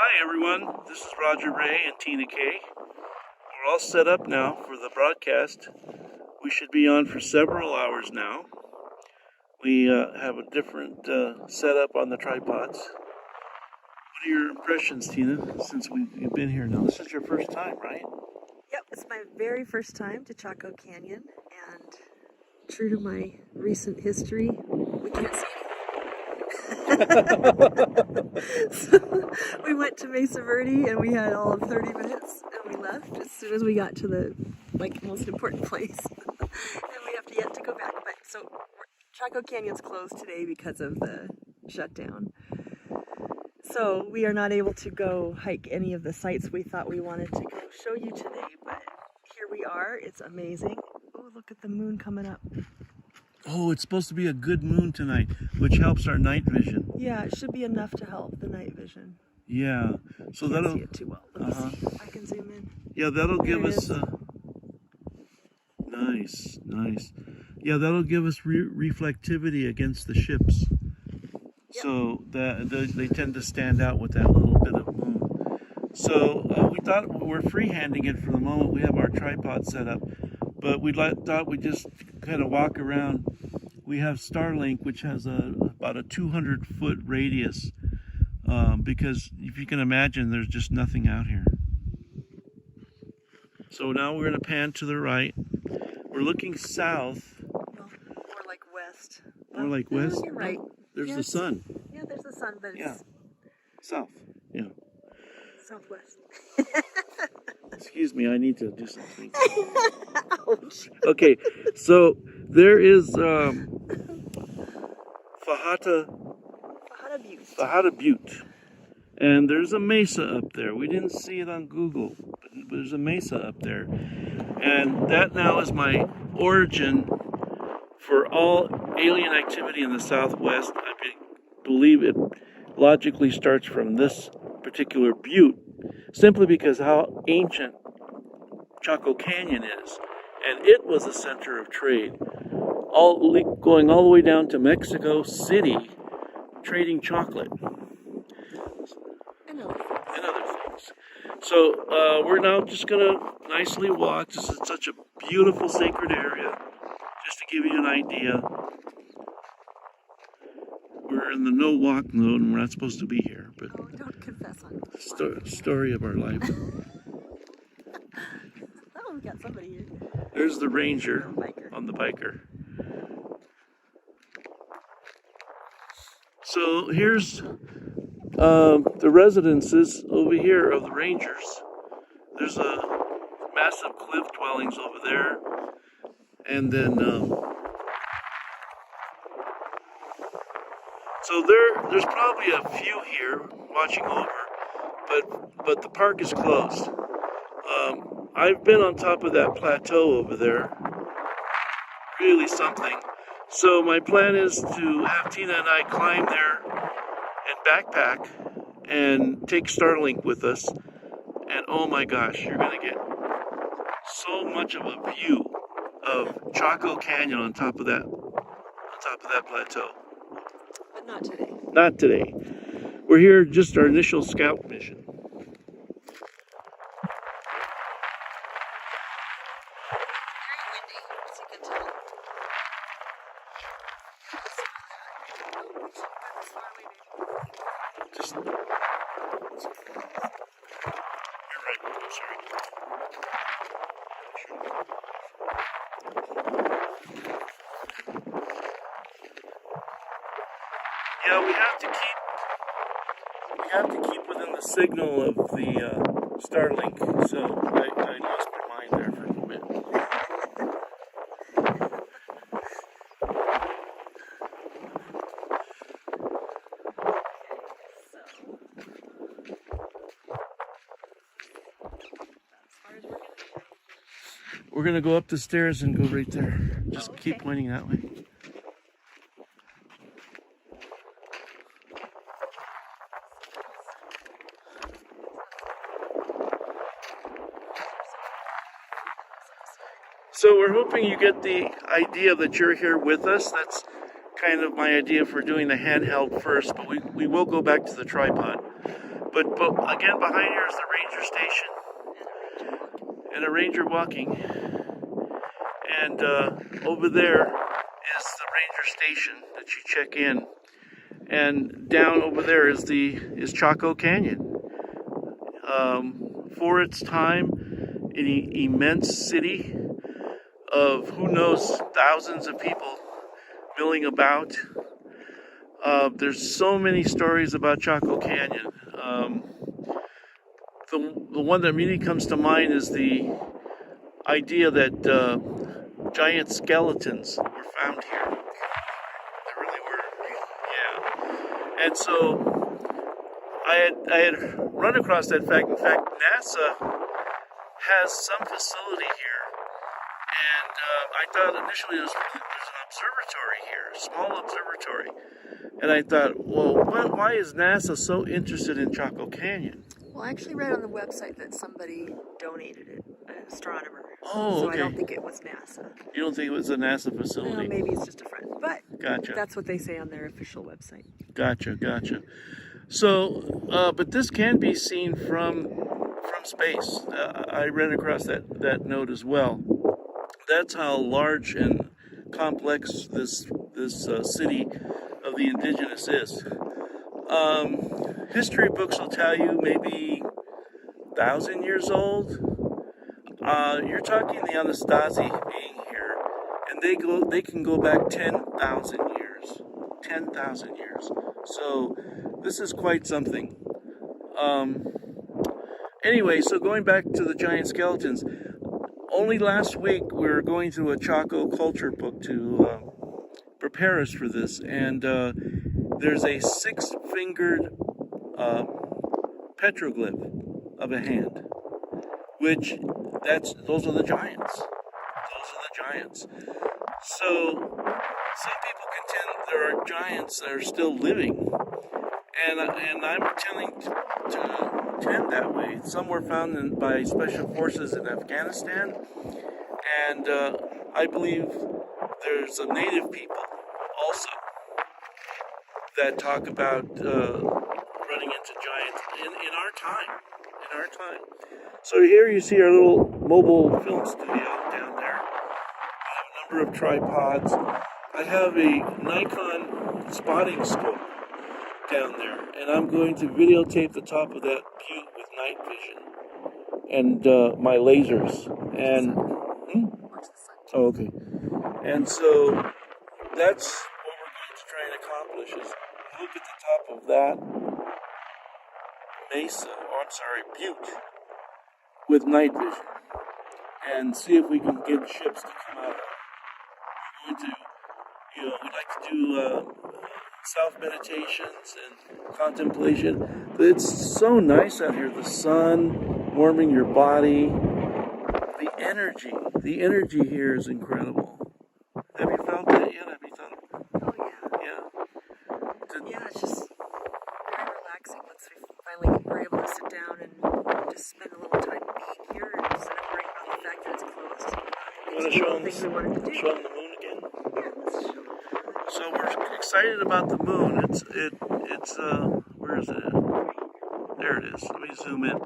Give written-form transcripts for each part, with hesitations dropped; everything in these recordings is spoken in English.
Hi everyone, this is Roger Ray and Tina Kay. We're all set up now for the broadcast. We should be on for several hours now. We have a different setup on the tripods. What are your impressions, Tina, since you've been here now? This is your first time, right? Yep, it's my very first time to Chaco Canyon, and true to my recent history, we can't see So we went to Mesa Verde and we had all of 30 minutes and we left as soon as we got to the most important place. And we have yet to go back. But so Chaco Canyon's closed today because of the shutdown. So we are not able to go hike any of the sites we thought we wanted to go show you today, but here we are. It's amazing. Oh, look at the moon coming up. Oh, it's supposed to be a good moon tonight, which helps our night vision. Yeah, it should be enough to help the night vision. Yeah, so Can't that'll see it too well. Let me see if I can zoom in. Yeah, that'll There give it us is. nice. Yeah, that'll give us reflectivity against the ships. Yep. So that they tend to stand out with that little bit of moon. So we thought we're freehanding it for the moment. We have our tripod set up, but thought we'd just kind of walk around. We have Starlink, which has about a 200-foot radius, because if you can imagine, there's just nothing out here. So now we're going to pan to the right. We're looking south. Well, more like west. More like west? You're right. There's the Yes. sun. Yeah, there's the sun, but Yeah. it's South. Yeah. southwest. Excuse me, I need to do something. Ouch. Okay, so there is Fajada Fajada Butte. Butte. And there's a mesa up there. We didn't see it on Google, but there's a mesa up there. And that now is my origin for all alien activity in the Southwest. I believe it logically starts from this particular butte, simply because how ancient Chaco Canyon is. And it was a center of trade, going all the way down to Mexico City, trading chocolate And other and other things. So we're now just going to nicely walk. This is such a beautiful sacred area. Just to give you an idea, we're in the no walk zone and we're not supposed to be here, but Oh, don't confess on story of our life. Oh, we got somebody here. There's the ranger Biker. on the biker. So here's the residences over here of the rangers. There's a massive cliff dwellings over there, and then so there's probably a few here watching over, but the park is closed. I've been on top of that plateau over there. Really something. So my plan is to have Tina and I climb there and backpack and take Starlink with us. And oh my gosh, you're going to get so much of a view of Chaco Canyon on top of that plateau. But not today. Not today. We're here just our initial scout mission. Very windy, as you can tell. Just you're right. I'm sorry. Yeah, we have to keep within the signal of the Starlink. So I lost my mind there for a little bit. We're gonna go up the stairs and go right there. Just keep pointing that way. So we're hoping you get the idea that you're here with us. That's kind of my idea for doing the handheld first, but we will go back to the tripod. But again, behind here is the ranger station and a ranger walking. And over there is the ranger station that you check in. And down over there is Chaco Canyon. For its time, an immense city of who knows thousands of people milling about. There's so many stories about Chaco Canyon. The one that immediately comes to mind is the idea that giant skeletons were found here. They really were. Yeah. And so I had run across that fact. In fact, NASA has some facility here. And I thought initially there's an observatory here, a small observatory. And I thought, well, why is NASA so interested in Chaco Canyon? Well, I actually read on the website that somebody donated it, an astronomer. Oh, so okay. I don't think it was NASA. You don't think it was a NASA facility? Well, maybe it's just a friend. But Gotcha. That's what they say on their official website. Gotcha. So, but this can be seen from space. I ran across that note as well. That's how large and complex this city of the Indigenous is. History books will tell you maybe 1,000 years old. You're talking the Anastasi being here, and they can go back 10,000 years. 10,000 years. So this is quite something. Anyway, so going back to the giant skeletons, only last week we were going through a Chaco culture book to prepare us for this, and there's a 6-fingered petroglyph of a hand, those are the giants. So some people contend there are giants that are still living, and I'm tending to tend that way. Some were found by special forces in Afghanistan, and I believe there's a native people also that talk about running into giants in our time. So here you see our little mobile film studio down there. We have a number of tripods. I have a Nikon spotting scope down there, and I'm going to videotape the top of that butte with night vision and my lasers. And oh, okay. And so that's what we're going to try and accomplish is look at the top of that butte with night vision and see if we can get ships to come out of it. We're going to, we'd like to do self-meditations and contemplation. But it's so nice out here, the sun warming your body, the energy here is incredible. Have you felt that yet? Have you thought of it? Oh, Yeah. yeah, it's just very relaxing once we finally were able to sit down and just spend a little time being here instead of worrying about the fact that it's closed. You want to show them things we wanted to do. Show them the moon again? Yeah, let's show them. So we're excited about the moon. It's where is it? There it is. Let me zoom in.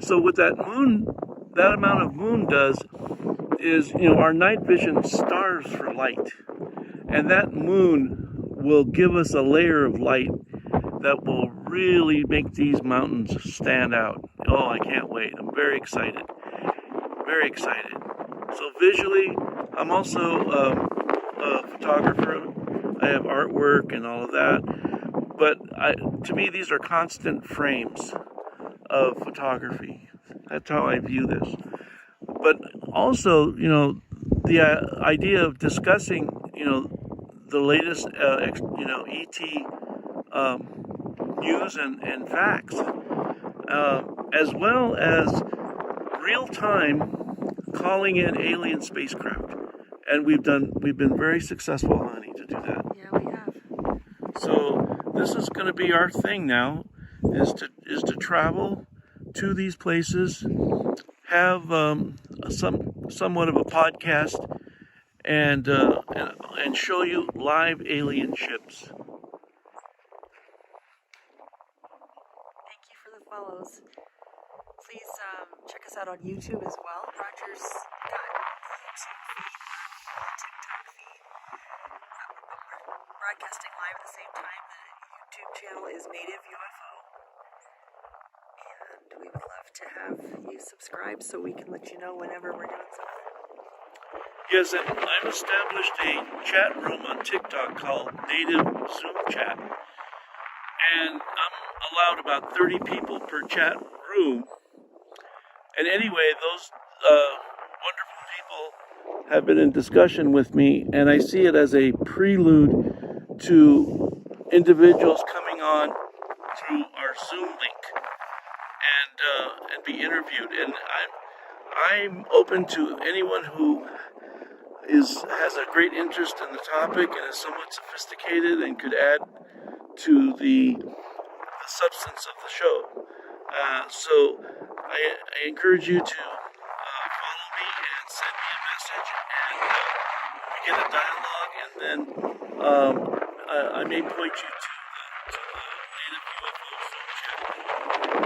So what that amount of moon does is, our night vision starves for light. And that moon will give us a layer of light that will really make these mountains stand out. Oh, I can't wait. I'm very excited. Very excited. So visually, I'm also a photographer. I have artwork and all of that. But to me, these are constant frames of photography. That's how I view this. But also, the idea of discussing, the latest, ET news and facts, as well as real-time calling in alien spacecraft. And we've been very successful, honey, to do that. Yeah, we have. So this is going to be our thing now, is to travel to these places, have somewhat of a podcast, and show you live alien ships. Thank you for the follows. Please check us out on YouTube as well. Roger's got a YouTube feed, a TikTok feed. We're broadcasting live at the same time. The YouTube channel is Native UFO. And we would love to have you subscribe so we can let you know whenever we're doing something. Yes, and I've established a chat room on TikTok called Native Zoom Chat. And I'm allowed about 30 people per chat room. And anyway, those wonderful people have been in discussion with me, and I see it as a prelude to individuals coming on through our Zoom link and be interviewed. And I'm open to anyone who has a great interest in the topic and is somewhat sophisticated and could add to the substance of the show. So I encourage you to follow me and send me a message, and we get a dialogue, and then I may point you to the Native UFO Zoom chat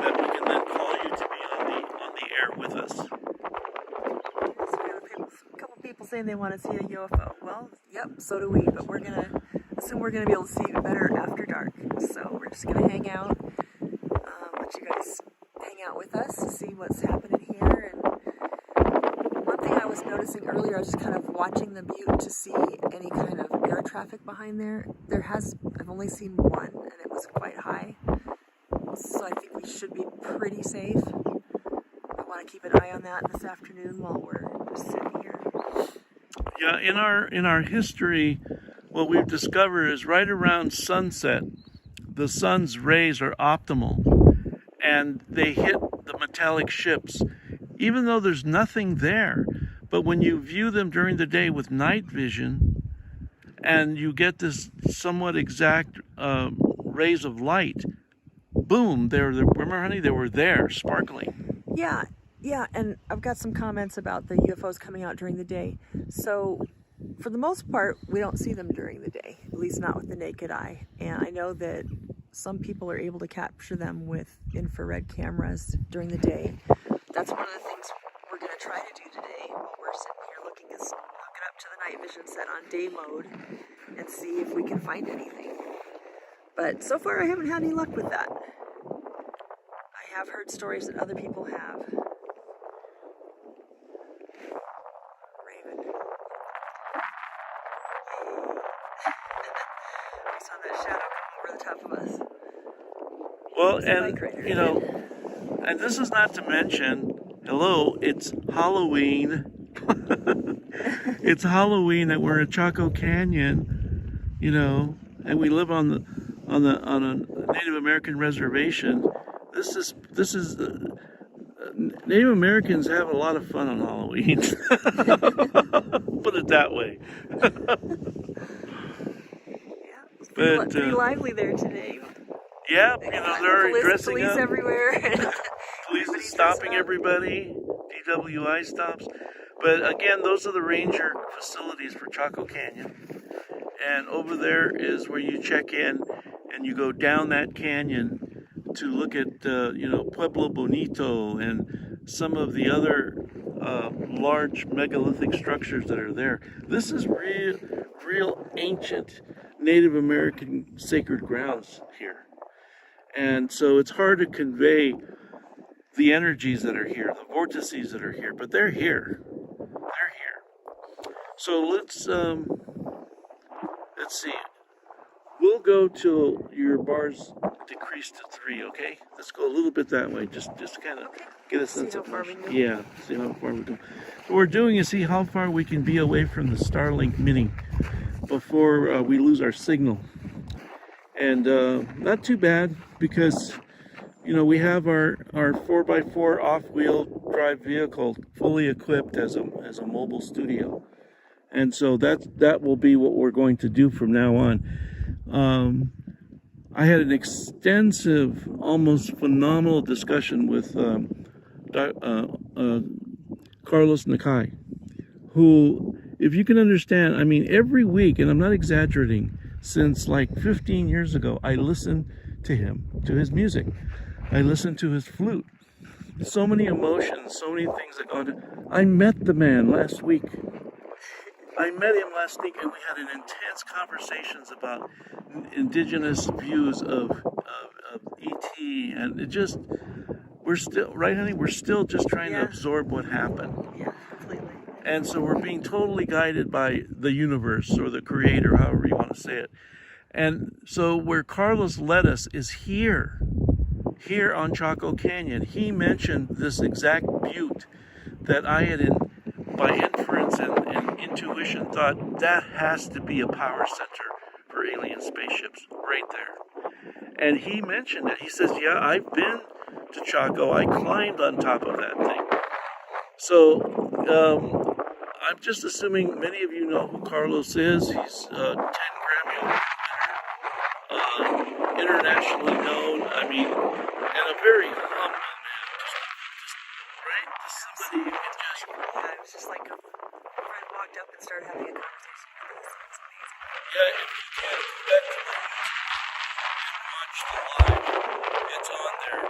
that we can then call you to be on the air with us. So we have a couple people saying they want to see a UFO. Well, yep, so do we, but we're going to assume we're going to be able to see it better after dark. So we're just going to hang out, let you guys hang out with us to see what's happening here. And one thing I was noticing earlier, I was just kind of watching the butte to see any kind of air traffic behind there. I've only seen one, and it was quite high. So I think we should be pretty safe. I want to keep an eye on that this afternoon while we're just sitting here. Yeah, in our history, what we've discovered is right around sunset, the sun's rays are optimal, and they hit the metallic ships, even though there's nothing there. But when you view them during the day with night vision, and you get this somewhat exact rays of light, boom, remember, honey, they were there, sparkling. Yeah, and I've got some comments about the UFOs coming out during the day. So, for the most part, we don't see them during the day, at least not with the naked eye. And I know that some people are able to capture them with infrared cameras during the day. That's one of the things we're going to try to do today while we're sitting here looking up to the night vision set on day mode and see if we can find anything. But so far I haven't had any luck with that. I have heard stories that other people have. Raven. I saw that shadow come over the top of us. Well, and you know, and this is not to mention, hello, it's Halloween. It's Halloween that we're in Chaco Canyon, you know, and we live on a Native American reservation. This is Native Americans have a lot of fun on Halloween. Put it that way. Yeah, it's pretty lively there today. Yeah, you know, they're dressing police up. everywhere. Police is stopping everybody. DWI stops. But again, those are the ranger facilities for Chaco Canyon. And over there is where you check in and you go down that canyon to look at, Pueblo Bonito and some of the other large megalithic structures that are there. This is real ancient Native American sacred grounds here. And so it's hard to convey the energies that are here, the vortices that are here, but they're here. They're here. So let's see. We'll go till your bar's decreased to 3, okay? Let's go a little bit that way, just kind of get a sense of motion. Yeah, see how far we go. What we're doing is see how far we can be away from the Starlink Mini before we lose our signal. And not too bad, because we have our 4x4 off-wheel drive vehicle fully equipped as a mobile studio, and so that will be what we're going to do from now on. I had an extensive, almost phenomenal discussion with Carlos Nakai, who, if you can understand, I mean, every week, and I'm not exaggerating, since like 15 years ago, I listen to him, to his music. I listened to his flute. So many emotions, so many things that go on. I met the man last week. I met him last week, and we had an intense conversations about indigenous views of ET, and it just, we're still, right, honey? We're still just trying to absorb what happened. Yeah, completely. And so we're being totally guided by the universe or the creator, however you want to say it. And so where Carlos led us is here on Chaco Canyon. He mentioned this exact butte that I had, by inference and intuition, thought that has to be a power center for alien spaceships right there. And he mentioned it. He says, yeah, I've been to Chaco. I climbed on top of that thing. So I'm just assuming many of you know who Carlos is. He's 10 Grammy Award winner, internationally known. I mean, and a very humble man. Just right? Just somebody you can just. Yeah, it was just like a friend walked up and started having a conversation with us. It's amazing. Yeah, if you can go back to the and watch the live, it's on there.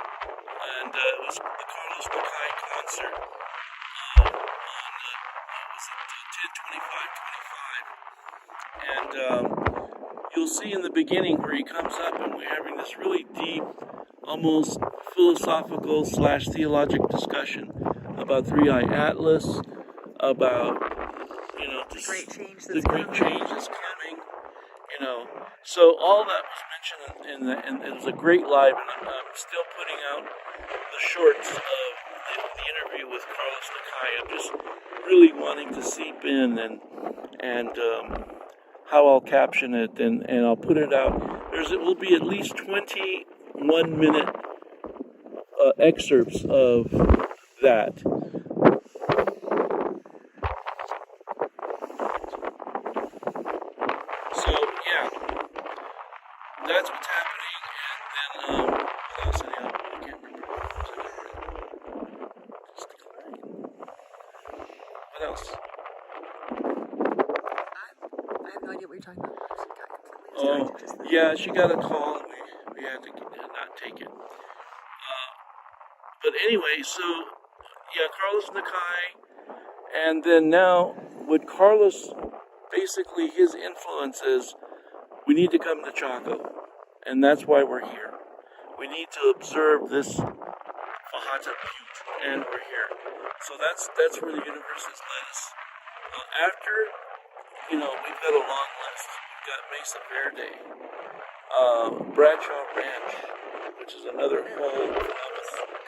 And it was the Carlos Nakai concert on, what was it, 10/25/25. And you'll see in the beginning where he comes up and we're having this really deep, almost philosophical / theologic discussion about Three Eye Atlas, about, The great change the great change that's coming, So all that was mentioned and it was a great live, and I'm still putting out the shorts of the interview with Carlos Nakai. I'm just really wanting to seep in and how I'll caption it and I'll put it out. It will be at least 21-minute excerpts of that. So yeah, that's what's happening. And then what else? I can't remember. What else? I have no idea what you're talking about. Oh, yeah, she got a call and we had to not take it. But anyway, so, yeah, Carlos Nakai, and then now with Carlos, basically his influence is we need to come to Chaco, and that's why we're here. We need to observe this Fajada Butte, and we're here. So that's where the universe has led us. After, we've got a long list. We've got Mesa Verde, Bradshaw Ranch, which is another whole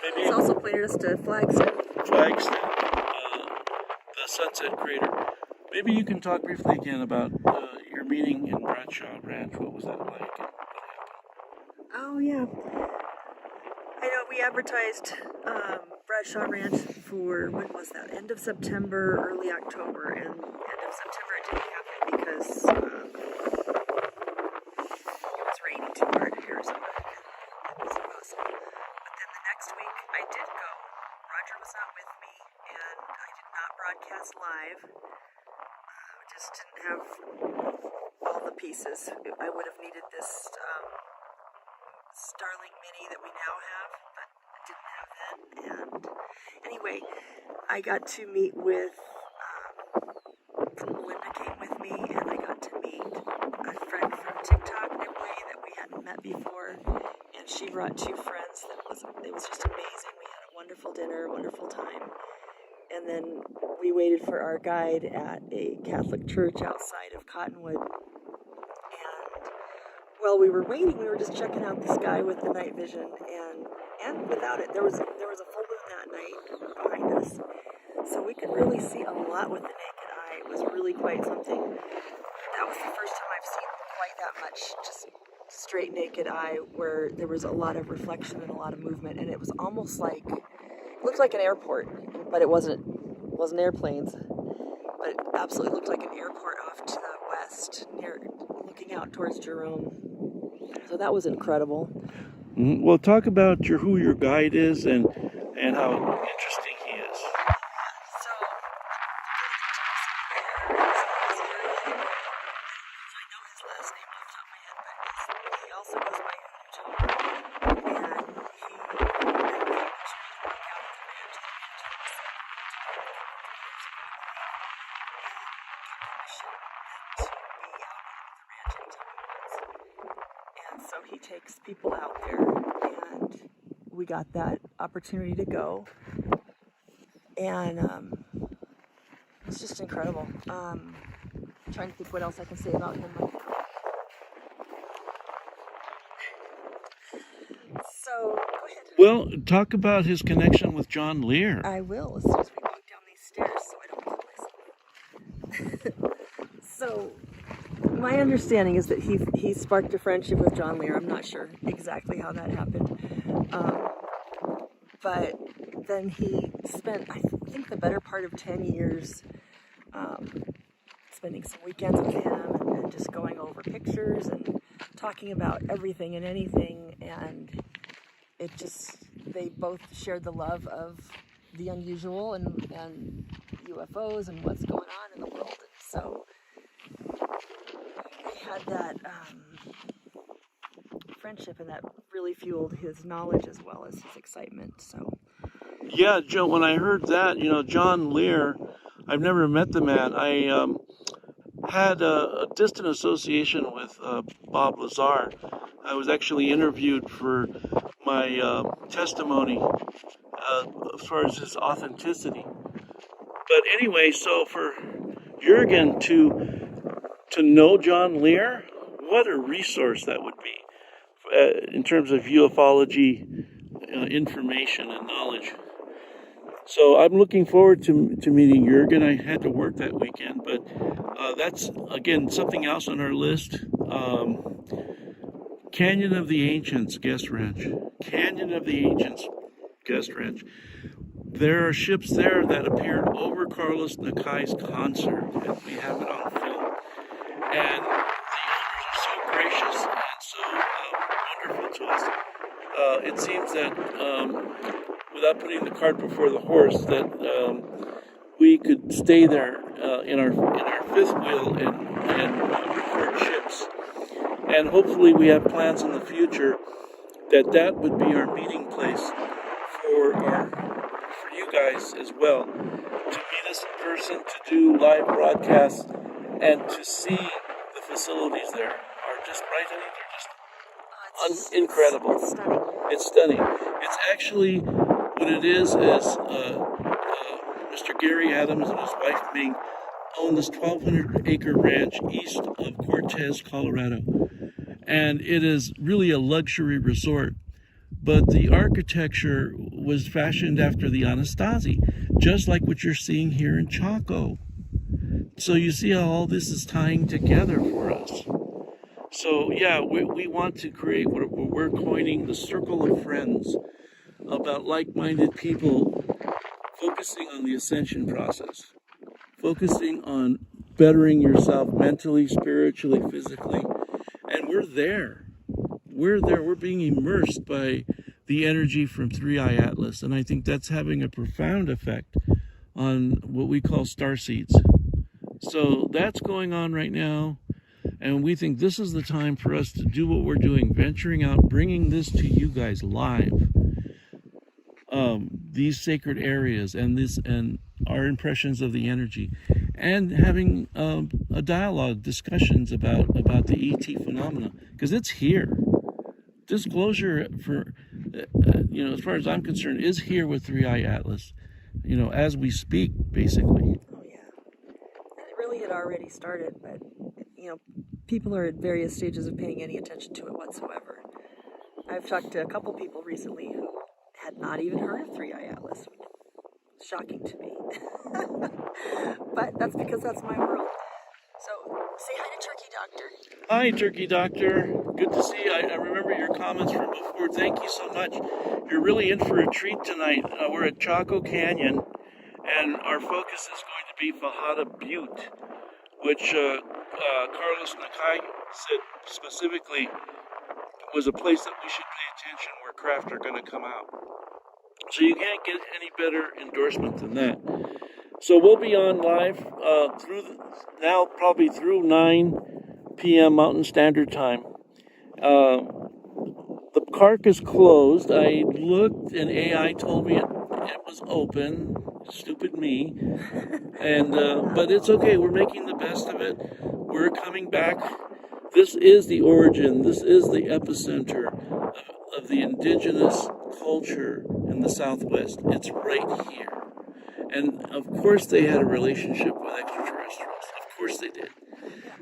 maybe it's also pointed us to Flagstaff, the Sunset Crater. Maybe you can talk briefly again about your meeting in Bradshaw Ranch. What was that like? And what happened? Oh, yeah. I know we advertised Bradshaw Ranch for, when was that? End of September, early October. And end of September it didn't happen because it was raining too hard in Arizona. It was impossible. But then the next week I did go. Roger was not with me, and I did not broadcast live. I just didn't have all the pieces. I would have needed this Starling Mini that we now have, but I didn't have then. And anyway, I got to meet with, Melinda came with me, and I got to meet a friend from TikTok, Nibley, that we hadn't met before, and she brought two friends. It was just amazing. We had a wonderful dinner, wonderful time, and then we waited for our guide at a Catholic church outside of Cottonwood. While we were waiting, we were just checking out the sky with the night vision, and without it, there was a full moon that night behind us, so we could really see a lot with the naked eye. It was really quite something. That was the first time I've seen quite that much just straight naked eye, where there was a lot of reflection and a lot of movement, and it was almost like, it looked like an airport, but it wasn't airplanes, but it absolutely looked like an airport off to the west, looking out towards Jerome. So that was incredible. Mm-hmm. Well, talk about who your guide is and how interesting he is. So, I know his last name off the top of my head, but he also goes by Ujo. And how he takes people out there, and we got that opportunity to go, and it's just incredible. I'm trying to think what else I can say about him right now. So, go ahead. Well, talk about his connection with John Lear. I will, as soon as we walk down these stairs, so I don't kill myself. So, my understanding is that he sparked a friendship with John Lear. I'm not sure exactly how that happened. But then he spent, I think, the better part of 10 years spending some weekends with him and just going over pictures and talking about everything and anything. And it just, they both shared the love of the unusual and UFOs and what's going on in the world. And so they had that friendship, and that really fueled his knowledge as well as his excitement. So Yeah, Joe, when I heard that, John Lear, I've never met the man. I had a distant association with Bob Lazar. I was actually interviewed for my testimony as far as his authenticity. But anyway, so for Jurgen to know John Lear, what a resource that would be in terms of ufology information and knowledge. So I'm looking forward to meeting Jurgen. I had to work that weekend, but that's, again, something else on our list. Canyon of the Ancients Guest Ranch. Canyon of the Ancients Guest Ranch. There are ships there that appeared over Carlos Nakai's concert, and we have it on film. And the owners are so gracious and so wonderful to us. It seems that, without putting the cart before the horse, that we could stay there in our fifth wheel and record ships. And hopefully we have plans in the future that would be our meeting place for you guys as well, to meet us in person, to do live broadcasts, and to see the facilities there. Are just, right, honey? They're just incredible. It's stunning. It's actually, what it is Mr. Gary Adams and his wife Ming own this 1,200-acre ranch east of Cortez, Colorado. And it is really a luxury resort. But the architecture was fashioned after the Anasazi, just like what you're seeing here in Chaco. So you see how all this is tying together for us. So yeah, we want to create what we're coining the circle of friends, about like-minded people focusing on the ascension process, focusing on bettering yourself mentally, spiritually, physically. And we're there. We're being immersed by the energy from Three Eye Atlas. And I think that's having a profound effect on what we call starseeds. So that's going on right now. And we think this is the time for us to do what we're doing, venturing out, bringing this to you guys live. These sacred areas and our impressions of the energy, and having a dialogue, discussions about the ET phenomena, because it's here. Disclosure for, as far as I'm concerned, is here with Three Eye Atlas, as we speak, basically. Oh yeah, it really had already started, but people are at various stages of paying any attention to it whatsoever. I've talked to a couple people recently who had not even heard of Three Eye Atlas. Shocking to me. But that's because that's my world. So, say hi to Turkey Doctor. Hi, Turkey Doctor. Good to see you. I remember your comments from before. Thank you so much. You're really in for a treat tonight. We're at Chaco Canyon, and our focus is going to be Fajada Butte, which Carlos Nakai said specifically was a place that we should pay attention, where craft are going to come out. So you can't get any better endorsement than that. So we'll be on live probably through 9 p.m. Mountain Standard Time. The park is closed. I looked, and AI told me it was open. Stupid me. And but it's okay. We're making the best of it. We're coming back This is the origin, this is the epicenter of the indigenous culture in the Southwest. It's right here. And of course they had a relationship with extraterrestrials. Of course they did.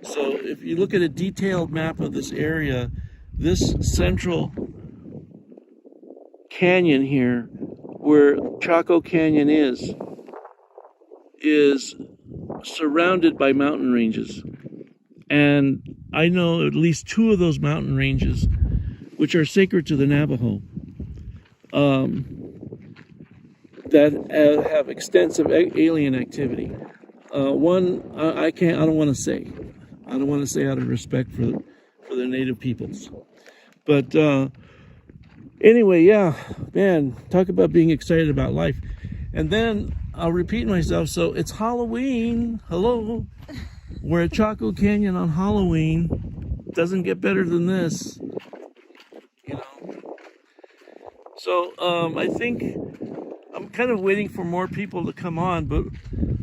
So if you look at a detailed map of this area, this central canyon here, where Chaco Canyon is surrounded by mountain ranges. And I know at least 2 of those mountain ranges, which are sacred to the Navajo, that have extensive alien activity. One, I don't want to say. I don't want to say out of respect for the native peoples. But anyway, yeah, man, talk about being excited about life. And then I'll repeat myself. So it's Halloween. Hello. We're at Chaco Canyon on Halloween. Doesn't get better than this, you know. So I think I'm kind of waiting for more people to come on, but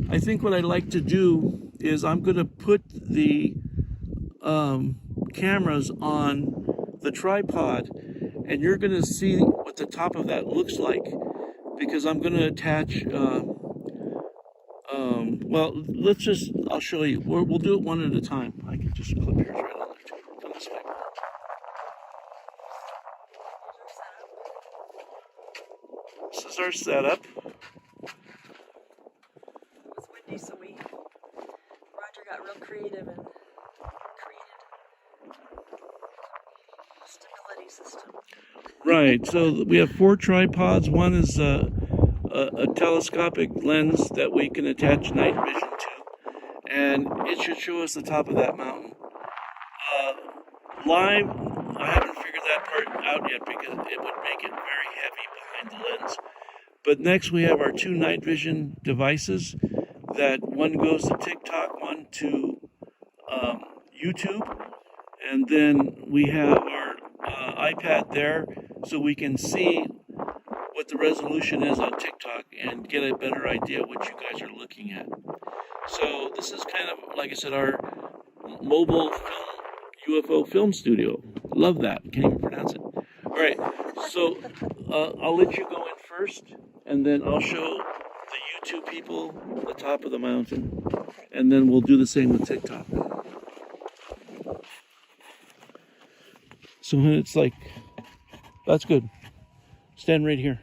I think what I'd like to do is I'm going to put the cameras on the tripod, and you're going to see what the top of that looks like, because I'm going to attach well, I'll show you. We'll do it one at a time. I can just clip yours right on there too. Come this way. This is our setup. It was windy, so Roger got real creative and created a stability system. Right, so we have 4 tripods. One is a telescopic lens that we can attach night vision to, and it should show us the top of that mountain. Live, I haven't figured that part out yet because it would make it very heavy behind the lens. But next we have our 2 night vision devices, that one goes to TikTok, one to YouTube, and then we have our iPad there so we can see what the resolution is on TikTok and get a better idea what you guys are looking at. So this is kind of, like I said, our mobile UFO film studio. Love that. Can't even pronounce it. All right, so I'll let you go in first, and then I'll show the YouTube people the top of the mountain, and then we'll do the same with TikTok. So it's like, that's good. Stand right here,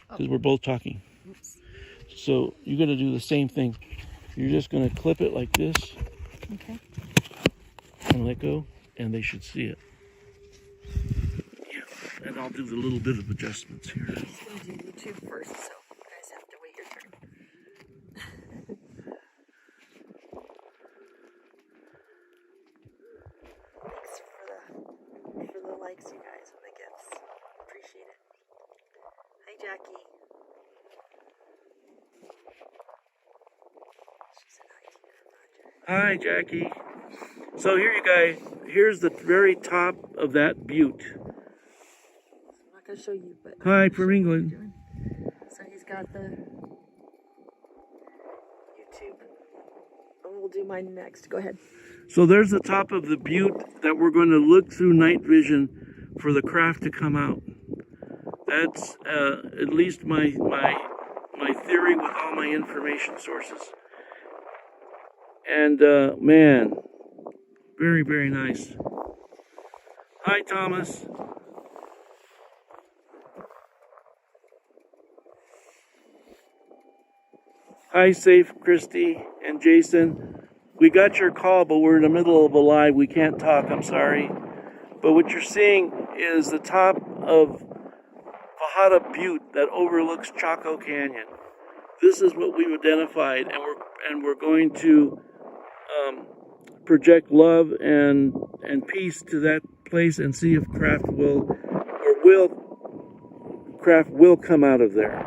because we're both talking. Oops. So you're going to do the same thing. You're just going to clip it like this. Okay. And let go, and they should see it. Yeah, and I'll do the little bit of adjustments here. I'm just going to do YouTube first, so you guys have to wait your turn. Thanks for the likes, you guys, and the gifts. Appreciate it. Hi, Jackie. She said hi to Roger. Hi, Jackie. So here you guys, here's the very top of that butte. I'm not going to show you, but... Hi, from England. So he's got the YouTube. And we'll do mine next. Go ahead. So there's the top of the butte that we're going to look through night vision for the craft to come out. That's at least my theory with all my information sources. And man, very, very nice. Hi, Thomas. Hi, Safe, Christy, and Jason. We got your call, but we're in the middle of a live. We can't talk, I'm sorry. But what you're seeing is the top of Fajada Butte that overlooks Chaco Canyon. This is what we've identified, and we're going to project love and peace to that place and see if craft will come out of there.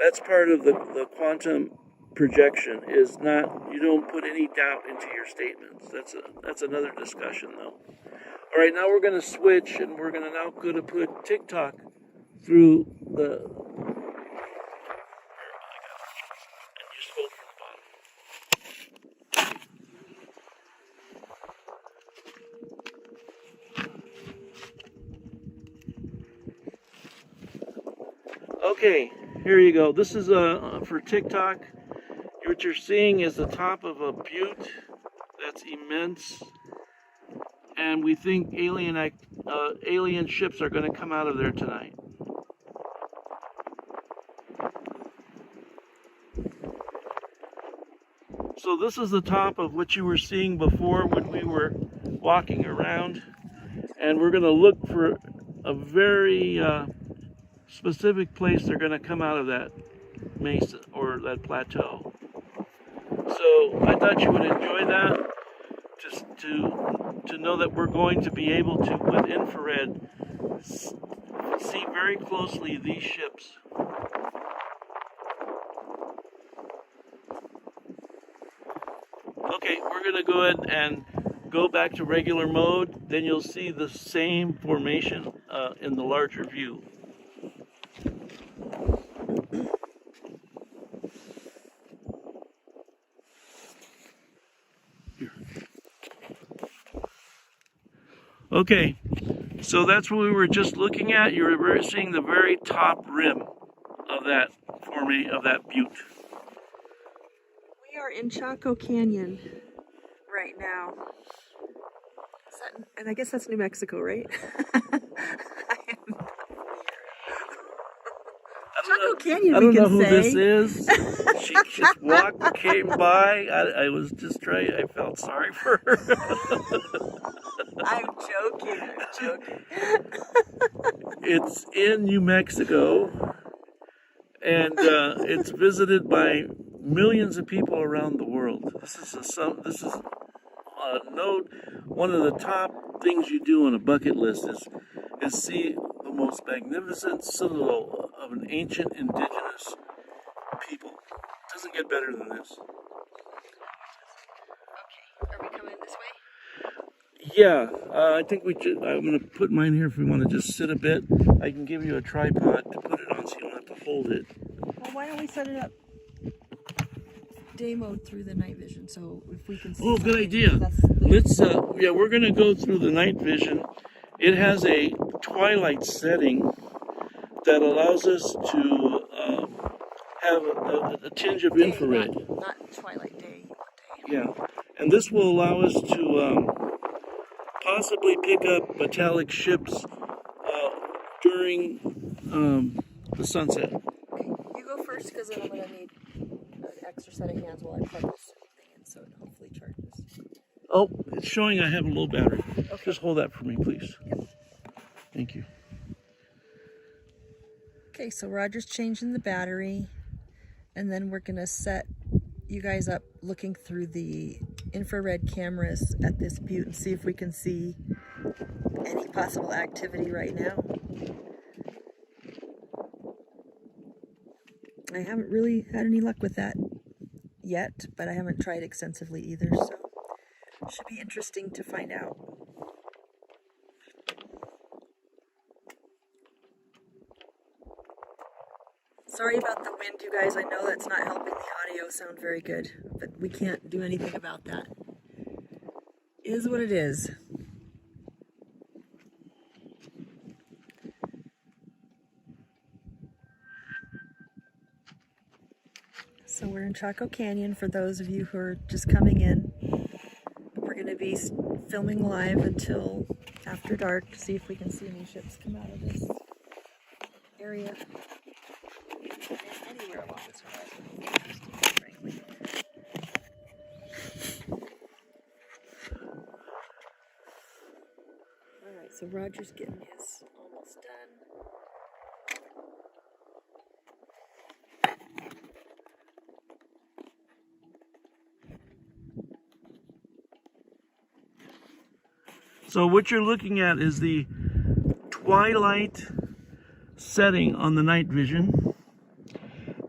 That's part of the quantum projection, is not, you don't put any doubt into your statements. That's another discussion though. All right, now we're going to switch, and we're going to put TikTok through the, and just hold from the bottom. Okay, here you go. This is for TikTok. What you're seeing is the top of a butte that's immense, and we think alien ships are going to come out of there tonight. So this is the top of what you were seeing before when we were walking around, and we're going to look for a very specific place they're going to come out of that mesa or that plateau. So I thought you would enjoy that, just to know that we're going to be able to, with infrared, see very closely these ships. Okay, we're going to go ahead and go back to regular mode. Then you'll see the same formation in the larger view. Here. Okay, so that's what we were just looking at. You were seeing the very top rim of that butte. We are in Chaco Canyon right now. And I guess that's New Mexico, right? Chaco Canyon, I don't we know can who say. this is. She just came by. I was just trying. I felt sorry for her. I'm joking. It's in New Mexico, and it's visited by millions of people around the world. This is one of the top things you do on a bucket list is see the most magnificent citadel of an ancient indigenous people. It doesn't get better than this. Okay, are we coming this way? Yeah, I think I'm going to put mine here if we want to just sit a bit. I can give you a tripod to put it on so you don't have to hold it. Well, why don't we set it up day mode through the night vision, so if we can see. Oh, good idea. Let's, we're going to go through the night vision. It has a twilight setting that allows us to have a tinge of infrared. Not twilight day. Yeah, and this will allow us to possibly pick up metallic ships during the sunset. Okay, you go first, because then I'm going to need an extra set of hands while I plug this thing in, so it hopefully charges. Oh, it's showing I have a low battery. Okay. Just hold that for me, please. Yep. Thank you. Okay, so Roger's changing the battery, and then we're going to set you guys up looking through the infrared cameras at this butte and see if we can see any possible activity right now. I haven't really had any luck with that yet, but I haven't tried extensively either, so it should be interesting to find out. Sorry about the wind, you guys. I know that's not helping the audio sound very good, but we can't do anything about that. It is what it is. So we're in Chaco Canyon for those of you who are just coming in. We're going to be filming live until after dark to see if we can see any ships come out of this area. Anywhere along this horizon. Frankly. Alright, so Roger's getting his almost done. So what you're looking at is the twilight setting on the night vision.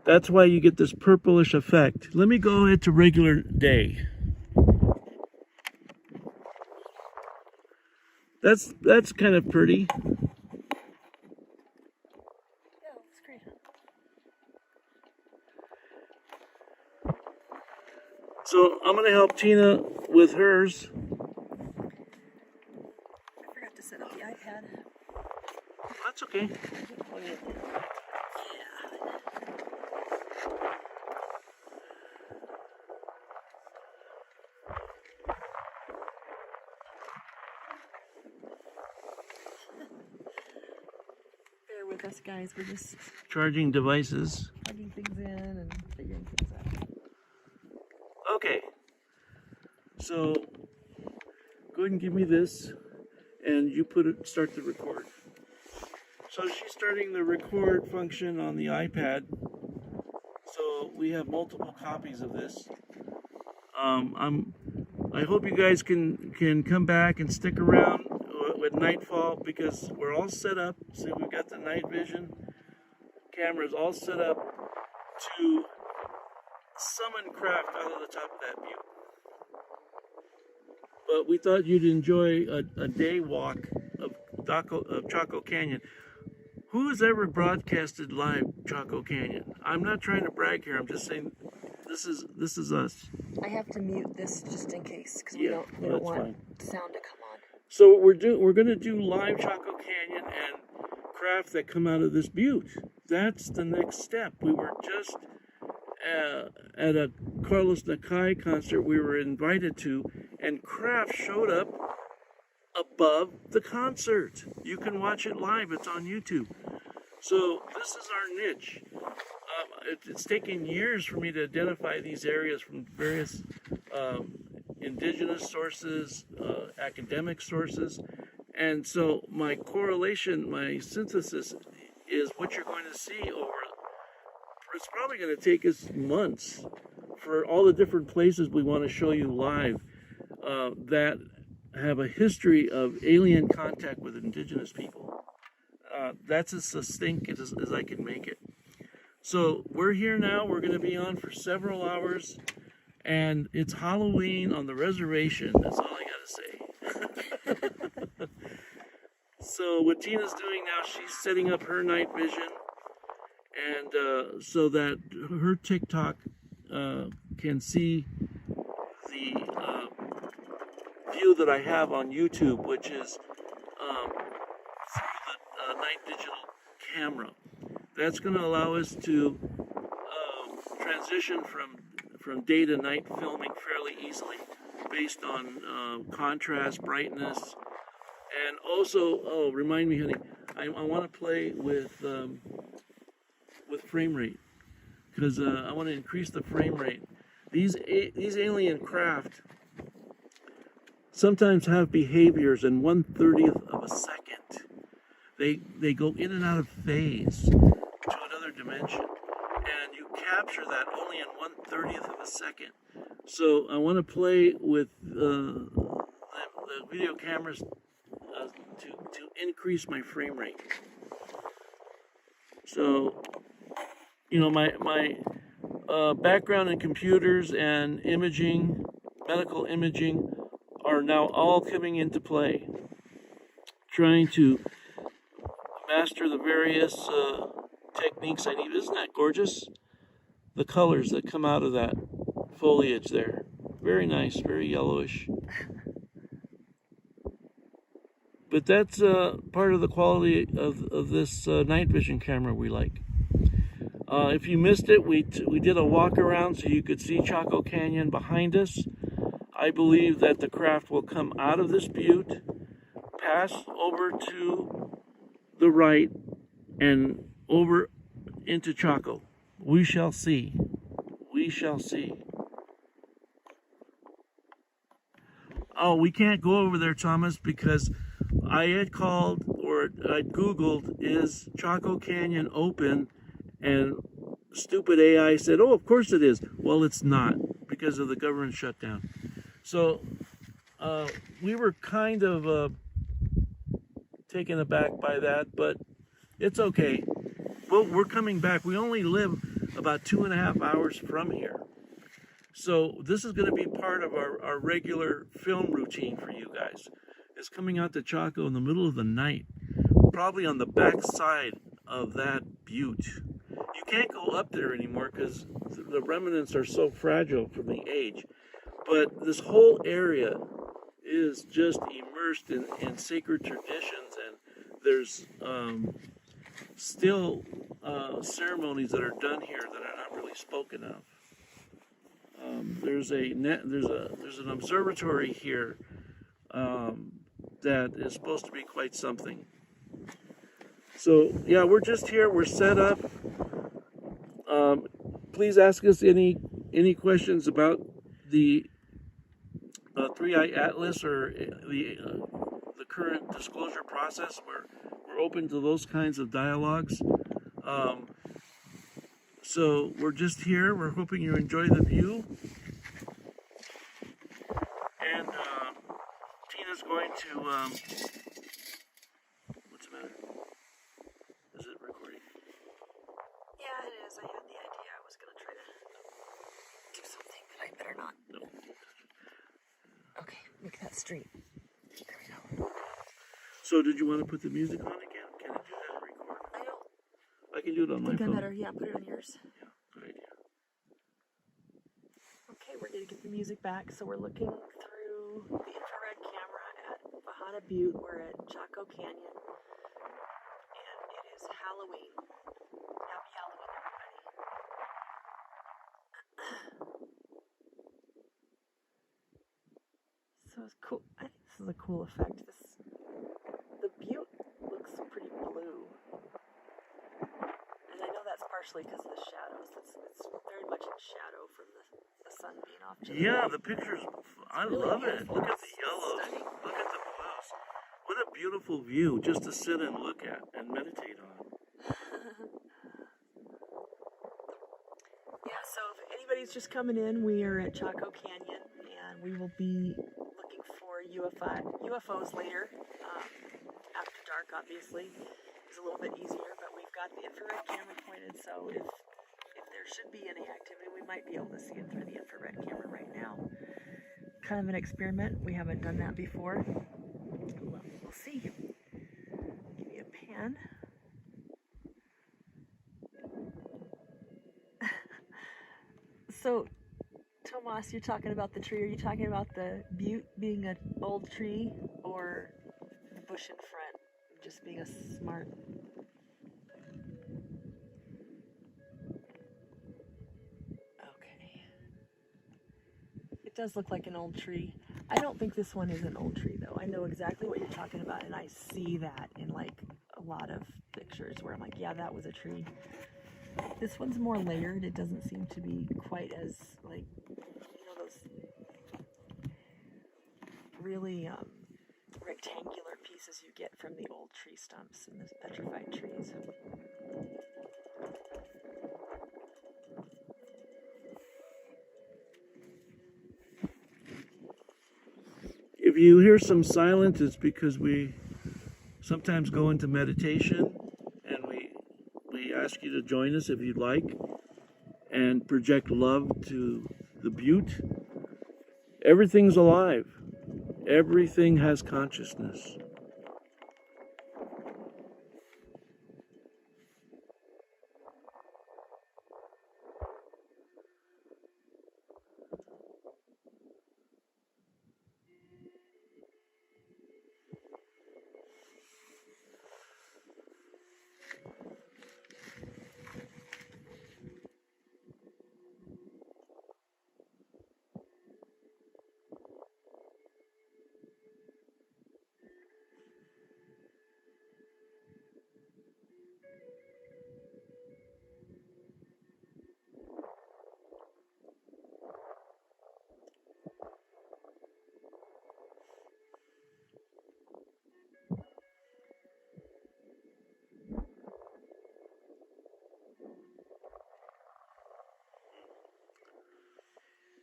That's why you get this purplish effect. Let me go ahead to regular day. That's kind of pretty. Yeah, that's great. So I'm gonna help Tina with hers. I forgot to set up the iPad. That's okay. Yeah. like us guys. We're just charging devices. plugging things in and figuring things out. Okay. So go ahead and give me this, and you start the record. So she's starting the record function on the iPad. So we have multiple copies of this. I hope you guys can come back and stick around with nightfall, because we're all set up. See, we've got the night vision cameras all set up to summon craft out of the top of that butte. But we thought you'd enjoy a day walk of Chaco Canyon. Who has ever broadcasted live Chaco Canyon? I'm not trying to brag here. I'm just saying this is us. I have to mute this just in case because Yeah, we don't want fine. sound to come on. So we're going to do live Chaco Canyon and craft that come out of this butte. That's the next step. We were just at a Carlos Nakai concert we were invited to, and craft showed up above the concert. You can watch it live. It's on YouTube. So this is our niche. It's taken years for me to identify these areas from various indigenous sources, academic sources. And so my correlation, my synthesis is what you're going to see over, it's probably going to take us months for all the different places we want to show you live that have a history of alien contact with indigenous people. That's as succinct as I can make it. So we're here now. We're going to be on for several hours, and it's Halloween on the reservation. That's all I got to say. So what Tina's doing now, she's setting up her night vision, and so that her TikTok can see the view that I have on YouTube, which is through the night digital camera. That's going to allow us to transition from day to night filming fairly easily, based on contrast, brightness, and also, remind me, honey, I want to play with frame rate, because I want to increase the frame rate. These alien craft sometimes have behaviors in 1/30th of a second. They go in and out of phase to another dimension, and you capture that only in 1/30th of a second. So I want to play with the video cameras to increase my frame rate. So, you know, my background in computers and imaging, medical imaging, are now all coming into play. Trying to master the various techniques I need. Isn't that gorgeous? The colors that come out of that foliage there. Very nice, very yellowish. But that's part of the quality of this night vision camera we like. If you missed it, we did a walk around so you could see Chaco Canyon behind us. I believe that the craft will come out of this butte, pass over to the right, and over into Chaco. We shall see. We shall see. Oh, we can't go over there, Thomas, because I had called, or I'd Googled, is Chaco Canyon open? And stupid AI said, oh, of course it is. Well, it's not, because of the government shutdown. So we were kind of taken aback by that, but it's okay. Well, we're coming back. We only live about 2.5 hours from here. So this is going to be part of our regular film routine for you guys. It's coming out to Chaco in the middle of the night, probably on the back side of that butte. You can't go up there anymore because the remnants are so fragile from the age. But this whole area is just immersed in sacred traditions, and there's still ceremonies that are done here that are not really spoken of. There's an observatory here that is supposed to be quite something. So yeah, we're just here. We're set up. Please ask us any questions about the Three-Eye Atlas or the current disclosure process. We're open to those kinds of dialogues. Um, so we're just here. We're hoping you enjoy the view. And Tina's going to. What's the matter? Is it recording? Yeah, it is. I had the idea. I was going to try to do something, but I better not. No. Okay, make that straight. There we go. So did you want to put the music on again? Can I do that and record? I don't I can do it on my think I phone. better, yeah, put it on yours. Yeah, good idea. Okay, we're going to get the music back. So we're looking through the infrared camera at Fajada Butte. We're at Chaco Canyon. And it is Halloween. Happy Halloween, everybody. So it's cool. I think this is a cool effect. The butte looks pretty blue. And I know that's partially because of the shadows. It's very much in shadow from the sun being off to the Yeah, right. the pictures. I really love it. beautiful. Look at the It's yellows. stunning. Look at the blues. What a beautiful view just to sit and look at and meditate on. Yeah, so if anybody's just coming in, we are at Chaco Canyon, and we will be looking for UFOs later. After dark, obviously, is a little bit easier, but we've got the infrared camera pointed, so if there should be any activity, we might be able to see it through the infrared camera right now. Kind of an experiment. We haven't done that before. Well, we'll see. Give you a pan. So, Tomas, you're talking about the tree. Are you talking about the butte being an old tree, or the bush in front just being a smart? Okay. It does look like an old tree. I don't think this one is an old tree, though. I know exactly what you're talking about, and I see that in like a lot of pictures where I'm like, yeah, that was a tree. This one's more layered. It doesn't seem to be quite as like, those really rectangular pieces you get from the old tree stumps and those petrified trees. If you hear some silence, it's because we sometimes go into meditation, and we ask you to join us if you'd like, and project love to the butte. Everything's alive. Everything has consciousness.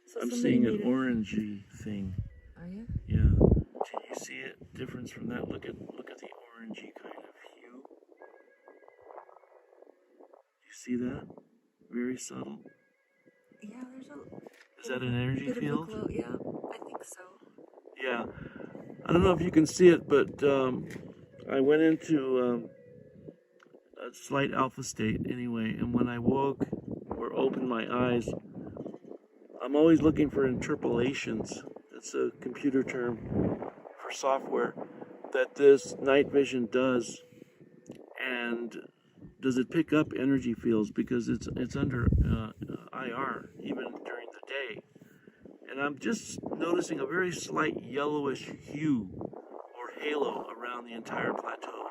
So I'm seeing an orangey thing. Are you? Yeah. Can you see it? Difference from that? Look at the orangey kind of hue. You see that? Very subtle. Yeah, there's Is that an energy bit field? of a glow. Yeah, I think so. Yeah. I don't know if you can see it, but I went into a slight alpha state anyway, and when I woke or opened my eyes, I'm always looking for interpolations. That's a computer term for software that this night vision does. And does it pick up energy fields, because it's under IR even during the day. And I'm just noticing a very slight yellowish hue or halo around the entire plateau.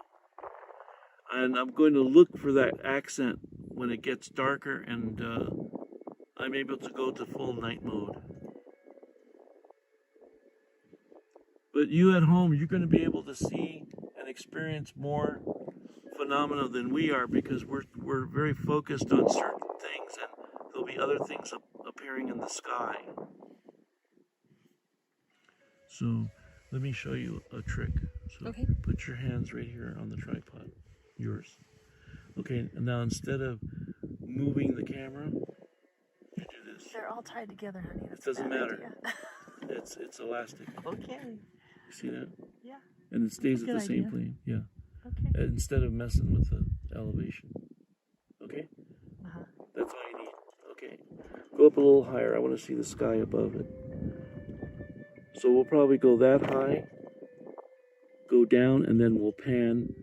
And I'm going to look for that accent when it gets darker and I'm able to go to full night mode. But you at home, you're going to be able to see and experience more phenomena than we are because we're very focused on certain things, and there'll be other things appearing in the sky. So let me show you a trick. So Okay. put your hands right here on the tripod, yours. Okay, now instead of moving the camera, you do this. They're all tied together, honey. That's It doesn't matter. idea. It's elastic. Okay. You see that? Yeah. And it stays at the same plane. Yeah. Okay. Instead of messing with the elevation. Okay? Uh-huh. That's all you need. Okay. Go up a little higher. I want to see the sky above it. So we'll probably go that high, go down, and then we'll pan.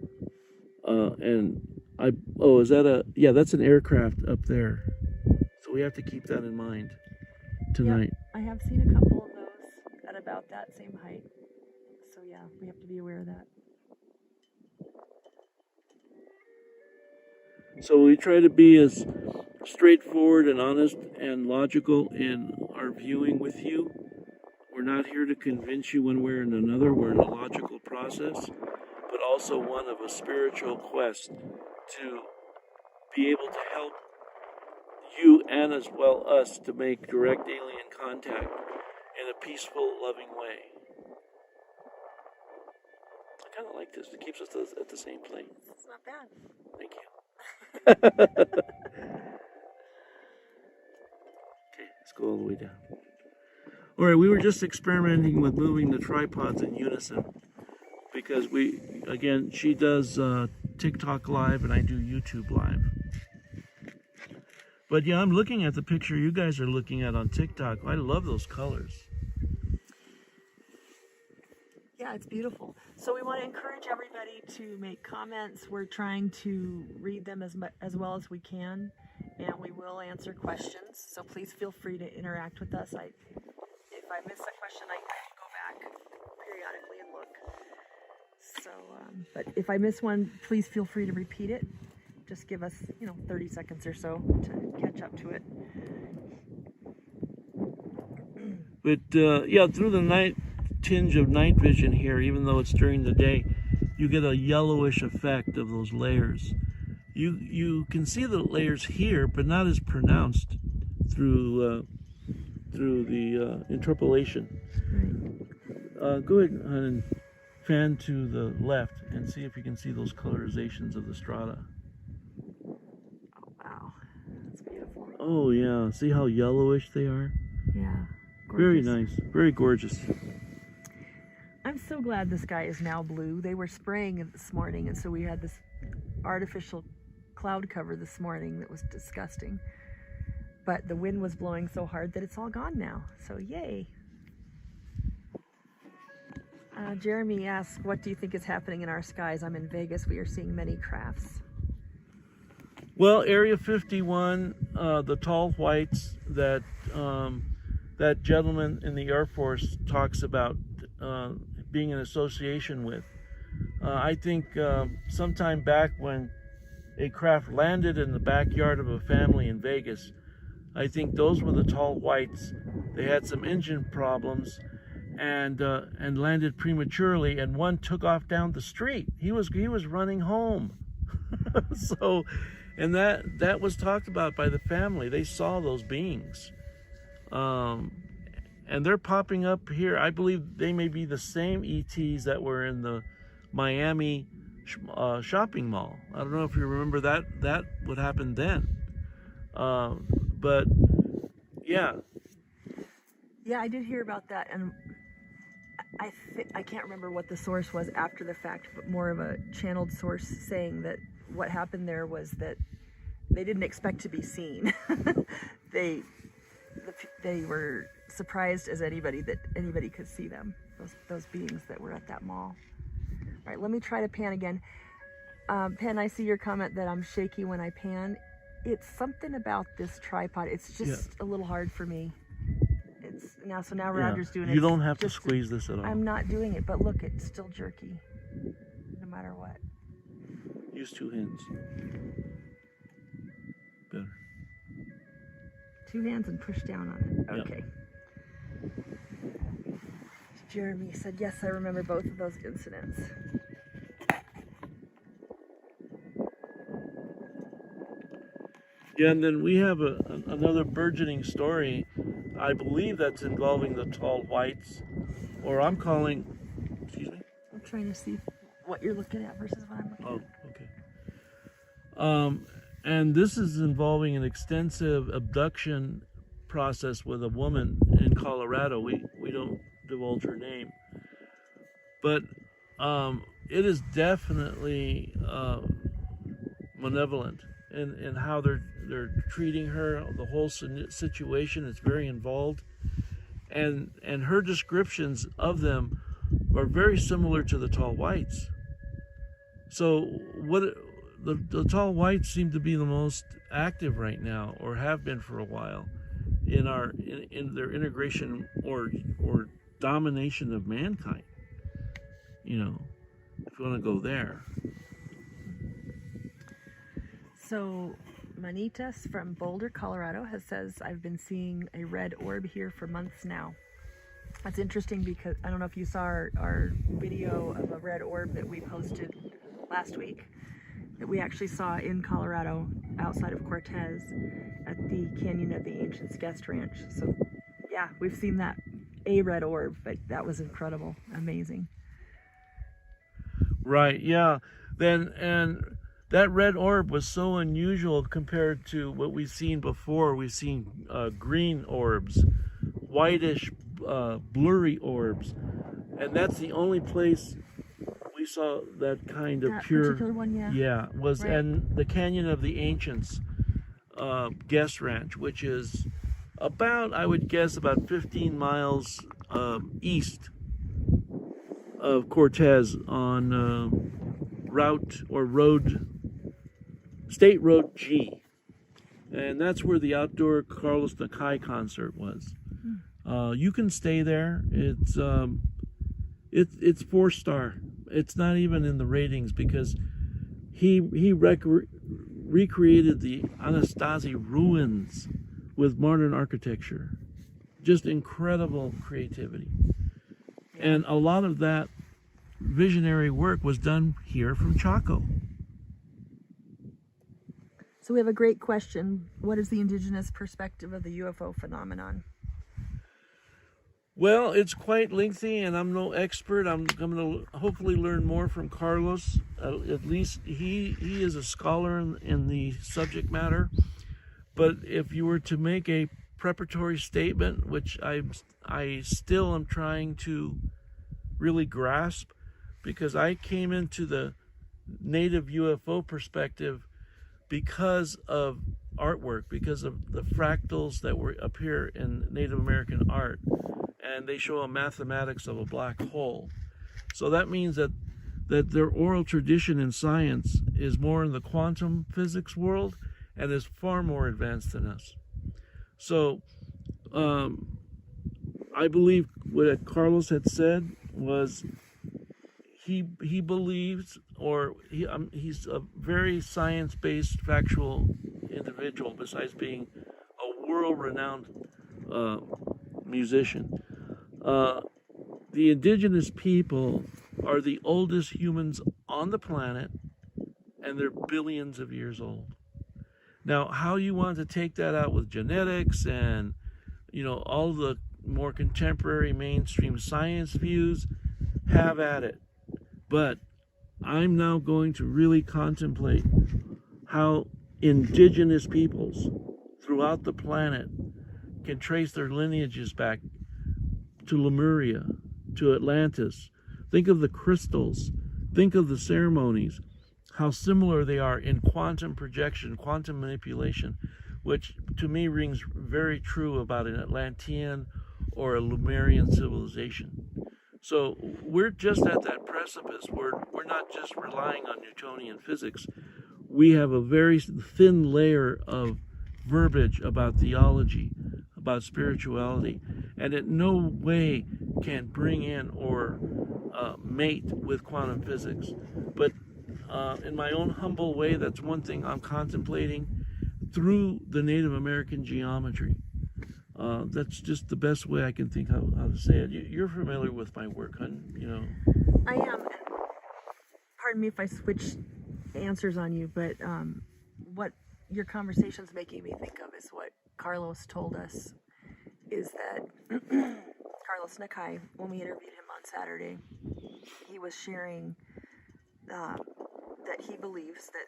Is that that's an aircraft up there. So we have to keep that in mind tonight. Yep. I have seen a couple of those at about that same height. So yeah, we have to be aware of that. So we try to be as straightforward and honest and logical in our viewing with you. We're not here to convince you one way or another. We're in a logical process, but also one of a spiritual quest to be able to help you and as well us to make direct alien contact in a peaceful, loving way. I kind of like this. It keeps us at the same plane. It's not bad. Thank you. Okay, let's go all the way down. All right, we were just experimenting with moving the tripods in unison because she does TikTok Live and I do YouTube Live. But yeah, I'm looking at the picture you guys are looking at on TikTok. I love those colors. Yeah, it's beautiful. So we want to encourage everybody to make comments. We're trying to read them as well as we can, and we will answer questions. So please feel free to interact with us. If I miss a question, I can go back periodically and look. So, but if I miss one, please feel free to repeat it. Just give us, 30 seconds or so to catch up to it. But through the night tinge of night vision here, even though it's during the day, you get a yellowish effect of those layers. You can see the layers here, but not as pronounced through the interpolation. Right. Go ahead and fan to the left and see if you can see those colorizations of the strata. Oh, wow. That's beautiful. Oh, yeah. See how yellowish they are? Yeah. Gorgeous. Very nice. Very gorgeous. I'm so glad the sky is now blue. They were spraying this morning, and so we had this artificial cloud cover this morning that was disgusting. But the wind was blowing so hard that it's all gone now. So yay. Jeremy asks, what do you think is happening in our skies? I'm in Vegas. We are seeing many crafts. Well, Area 51, the tall whites that that gentleman in the Air Force talks about being in association with. I think sometime back when a craft landed in the backyard of a family in Vegas, I think those were the tall whites. They had some engine problems and landed prematurely, and one took off down the street. He was running home. So, and that was talked about by the family. They saw those beings. And they're popping up here. I believe they may be the same ETs that were in the Miami shopping mall. I don't know if you remember that would happen then. But yeah. Yeah, I did hear about that, and I can't remember what the source was after the fact, but more of a channeled source saying that what happened there was that they didn't expect to be seen. They were surprised as anybody that anybody could see them, those beings that were at that mall. All right, let me try to pan again. Pan, I see your comment that I'm shaky when I pan. It's something about this tripod. It's just a little hard for me. So now Roger's doing it. You don't have to squeeze this at all. I'm not doing it, but look, it's still jerky, no matter what. Use two hands. Better. Two hands and push down on it. Yep. Okay. Jeremy said, yes, I remember both of those incidents. Yeah, and then we have another burgeoning story. I believe that's involving the tall whites, or I'm calling. Excuse me. I'm trying to see what you're looking at versus what I'm looking at. Oh, okay. And this is involving an extensive abduction process with a woman in Colorado. We don't divulge her name, but it is definitely malevolent in how they're treating her. The whole situation is very involved, and her descriptions of them are very similar to the tall whites. So what the tall whites seem to be the most active right now, or have been for a while, in their integration or domination of mankind. You know, if you want to go there. So Manitas from Boulder, Colorado says, I've been seeing a red orb here for months now. That's interesting because I don't know if you saw our video of a red orb that we posted last week that we actually saw in Colorado outside of Cortez at the Canyon of the Ancients guest ranch. So yeah, we've seen a red orb, but that was incredible, amazing. Right, yeah. And that red orb was so unusual compared to what we've seen before. We've seen green orbs, whitish, blurry orbs, and that's the only place we saw that kind of that pure. Particular one, yeah. Yeah, was right. And the Canyon of the Ancients guest ranch, which is about, I would guess, about 15 miles east of Cortez on State Road G, and that's where the outdoor Carlos Nakai concert was. You can stay there. It's 4-star. It's not even in the ratings because he recreated the Anastasi ruins with modern architecture. Just incredible creativity. And a lot of that visionary work was done here from Chaco. So we have a great question. What is the indigenous perspective of the UFO phenomenon? Well, it's quite lengthy, and I'm no expert. I'm going to hopefully learn more from Carlos. At least he is a scholar in the subject matter. But if you were to make a preparatory statement, which I still am trying to really grasp, because I came into the Native UFO perspective because of artwork, because of the fractals that appear in Native American art, and they show a mathematics of a black hole. So that means that their oral tradition in science is more in the quantum physics world and is far more advanced than us. So I believe what Carlos had said was he believes, or he's a very science-based, factual individual, besides being a world-renowned musician. The indigenous people are the oldest humans on the planet, and they're billions of years old. Now, how you want to take that out with genetics and, all the more contemporary mainstream science views, have at it. But I'm now going to really contemplate how indigenous peoples throughout the planet can trace their lineages back to Lemuria, to Atlantis. Think of the crystals, think of the ceremonies, how similar they are in quantum projection, quantum manipulation, which to me rings very true about an Atlantean or a Lemurian civilization. So we're just at that precipice. We're not just relying on Newtonian physics. We have a very thin layer of verbiage about theology, about spirituality, and it no way can bring in or mate with quantum physics. But in my own humble way, that's one thing I'm contemplating through the Native American geometry. That's just the best way I can think how to say it. You're familiar with my work, hun, you know. I am. And pardon me if I switch answers on you, but what your conversation's making me think of is what Carlos told us, is that Carlos Nakai, when we interviewed him on Saturday, he was sharing that he believes that,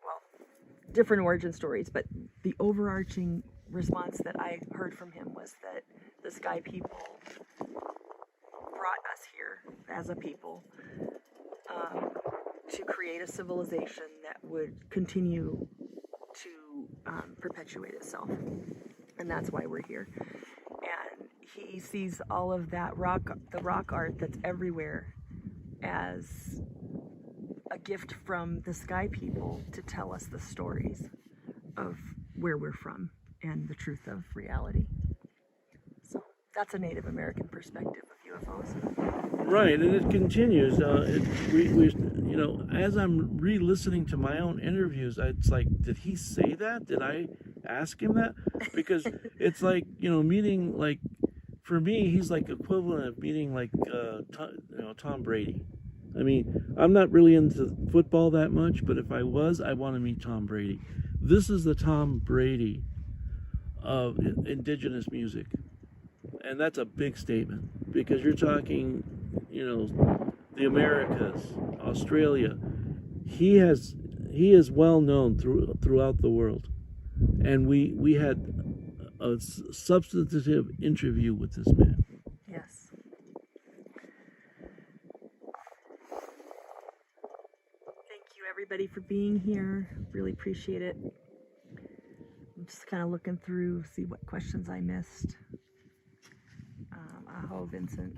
well, different origin stories, but the overarching response that I heard from him was that the Sky people brought us here as a people to create a civilization that would continue to perpetuate itself, and that's why we're here. And he sees all of that the rock art that's everywhere, as a gift from the Sky people to tell us the stories of where we're from and the truth of reality. So that's a Native American perspective of UFOs. Right, and it continues. You know, as I'm re-listening to my own interviews, it's like, did he say that? Did I ask him that? Because it's like, you know, meeting, like, for me, he's like equivalent of meeting like Tom Brady. I mean, I'm not really into football that much, but if I was, I want to meet Tom Brady. This is the Tom Brady of indigenous music. And that's a big statement, because you're talking, you know, the Americas, Australia. He is well known throughout the world. And we had a substantive interview with this man. Yes. Thank you, everybody, for being here. Really appreciate it. I'm just kind of looking through, see what questions I missed. Aho, Vincent.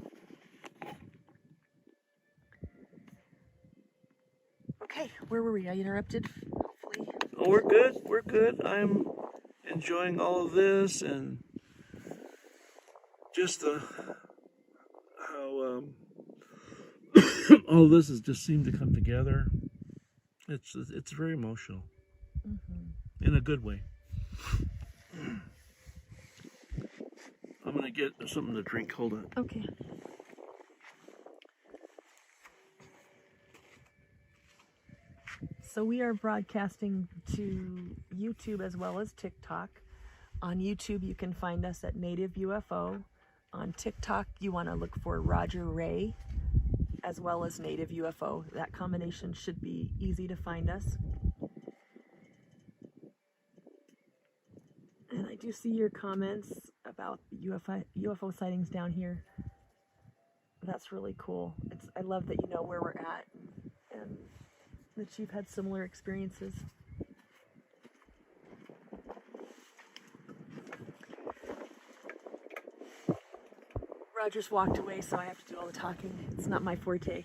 Okay, where were we? I interrupted, hopefully. Oh, we're good. We're good. I'm enjoying all of this, and just how all this has just seemed to come together. It's very emotional, in a good way. I'm gonna get something to drink. Hold on. Okay. So we are broadcasting to YouTube as well as TikTok. On YouTube, you can find us at Native UFO. On TikTok, you want to look for Roger Ray as well as Native UFO. That combination should be easy to find us. And I do see your comments about UFO sightings down here. That's really cool. I love that you know where we're at and that you've had similar experiences. Roger's walked away, so I have to do all the talking. It's not my forte.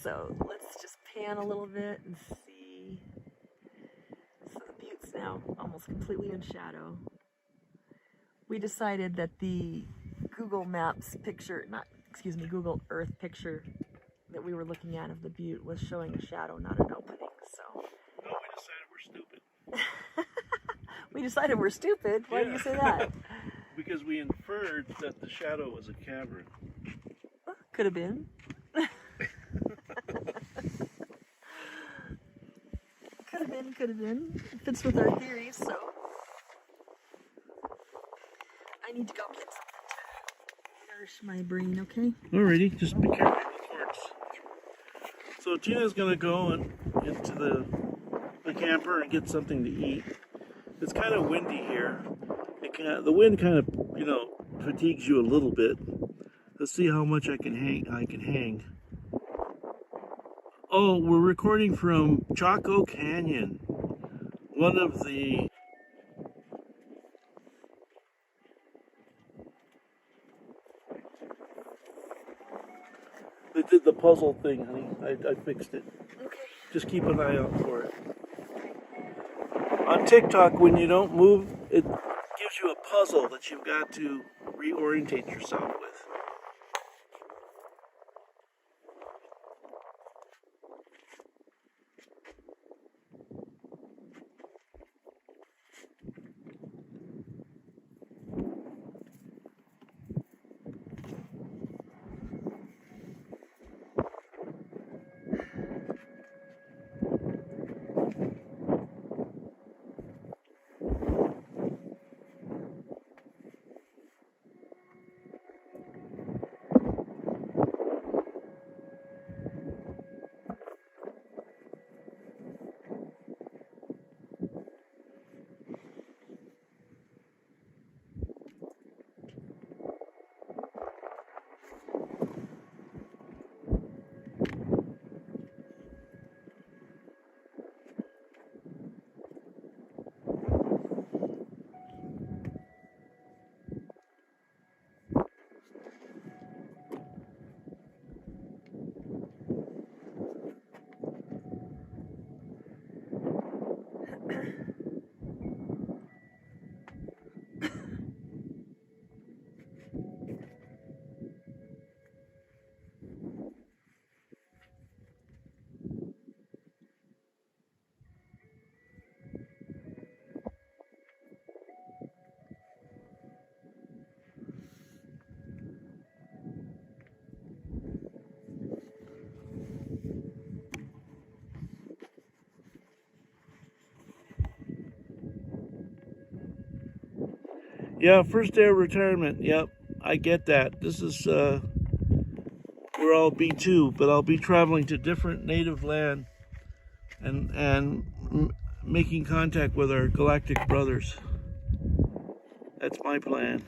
So let's just pan a little bit and see. So the Butte's now almost completely in shadow. We decided that the Google Maps picture, Google Earth picture that we were looking at of the Butte was showing a shadow, not an opening. So No, we decided we're stupid. We decided we're stupid? Why do you say that? Because we inferred that the shadow was a cavern. Well, could have been. Could have been. It fits with our theories, so. I need to go get something to nourish my brain, okay? Alrighty, just be careful with the cords. So Tina's gonna go into the camper and get something to eat. It's kind of windy here. The wind kind of, you know, fatigues you a little bit. Let's see how much I can hang. Oh, we're recording from Chaco Canyon. One of the They did the puzzle thing, honey. I fixed it. Okay. Just keep an eye out for it. On TikTok, when you don't move, it gives you a puzzle that you've got to reorientate yourself with. Yeah, first day of retirement. Yep, I get that. This is we're all B2, but I'll be traveling to different native land and making contact with our galactic brothers. That's my plan.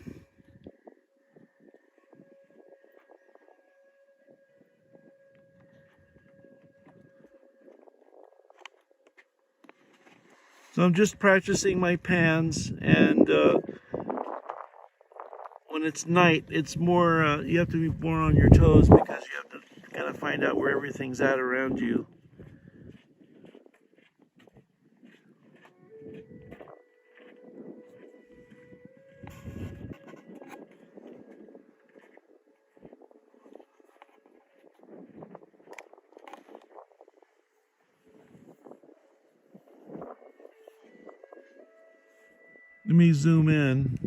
So I'm just practicing my pans, and when it's night, it's more, you have to be more on your toes because you have to kind of find out where everything's at around you. Let me zoom in.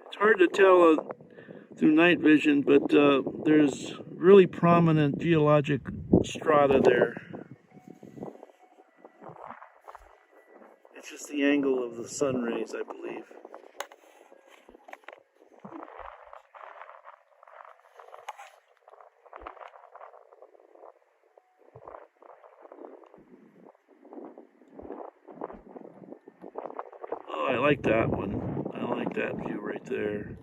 It's hard to tell through night vision, but there's really prominent geologic strata there. It's just the angle of the sun rays, I believe. Oh, I like that one. I like that view right there.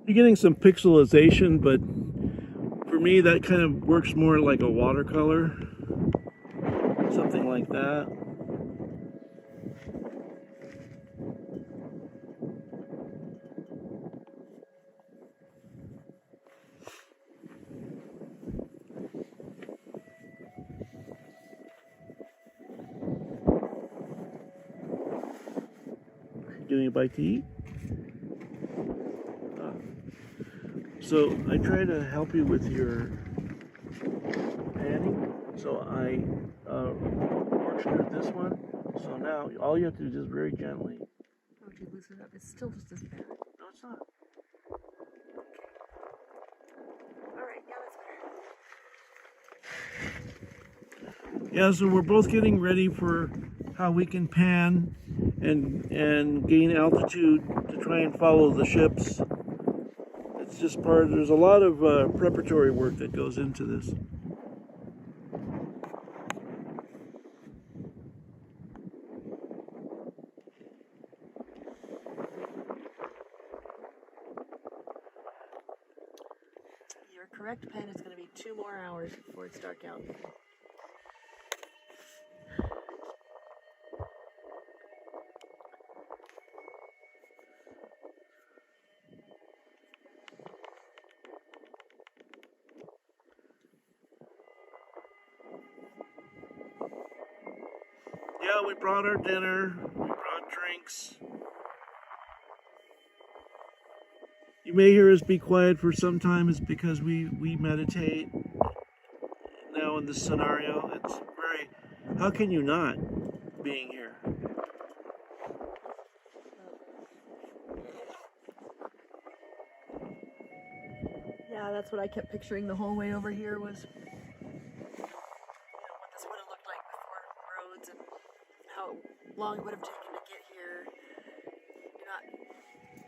You're getting some pixelization, but for me that kind of works more like a watercolor. Something like that. Giving a bite to eat? So I try to help you with your panning. So I corkscrewed this one. So now all you have to do is just very gently. Oh, did you loosen it up? It's still just as bad. No, it's not. All right, now it's better. Yeah, so we're both getting ready for how we can pan and gain altitude to try and follow the ships. It's just there's a lot of preparatory work that goes into this. You're correct, Pen. It's going to be 2 more hours before it's dark out. Yeah, we brought our dinner, we brought drinks. You may hear us be quiet for some time. It's because we meditate now in this scenario. It's very, how can you not being here? Yeah, that's what I kept picturing the whole way over here was, what this would have looked like before roads and how long it would have taken to get here. You're not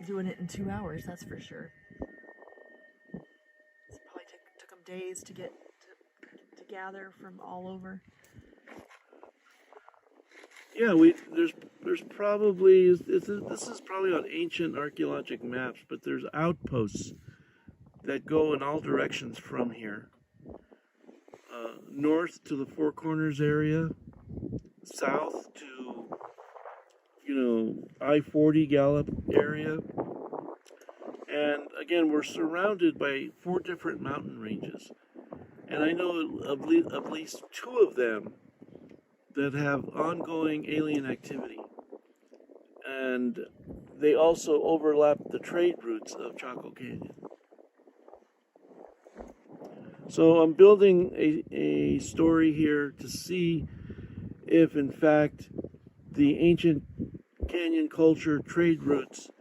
doing it in 2 hours, that's for sure. It probably took them days to get to gather from all over. Yeah, there's probably this is probably on ancient archaeologic maps, but there's outposts that go in all directions from here. north to the Four Corners area, south to, I-40 Gallup area. And again, we're surrounded by 4 different mountain ranges. And I know of at least 2 of them that have ongoing alien activity. And they also overlap the trade routes of Chaco Canyon. So I'm building a story here to see if, in fact, the ancient canyon culture trade routes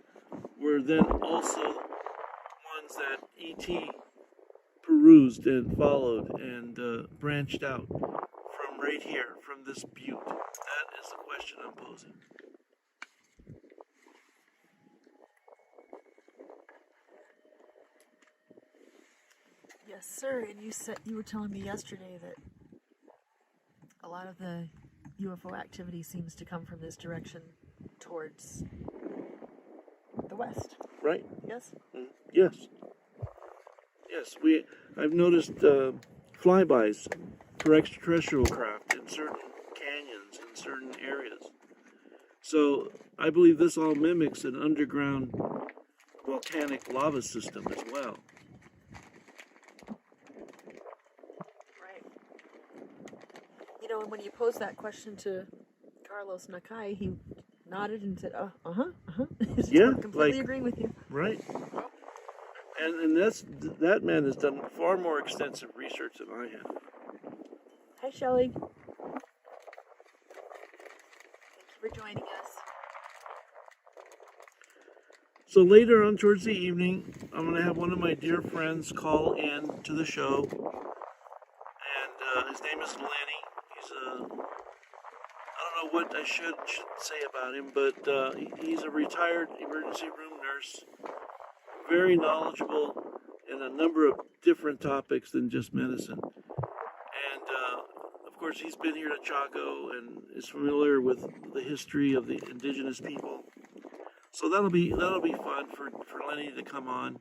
were then also ones that E.T. perused and followed and branched out from right here, from this butte. That is the question I'm posing. Yes, sir. And you were telling me yesterday that a lot of the UFO activity seems to come from this direction towards the west. Right? Yes? Yes. Yes, I've noticed flybys for extraterrestrial craft in certain canyons in certain areas. So I believe this all mimics an underground volcanic lava system as well. Right. And when you posed that question to Carlos Nakai, he nodded and said, Yeah, completely agreeing with you. Right. And that man has done far more extensive research than I have. Hi, Shelley. Thank you for joining us. So later on towards the evening, I'm going to have one of my dear friends call in to the show. And his name is Lenny. He's I don't know what I should say about him, but he's a retired emergency room nurse. Very knowledgeable in a number of different topics than just medicine. And of course, he's been here to Chaco and is familiar with the history of the Indigenous people. So that'll be fun for Lenny to come on.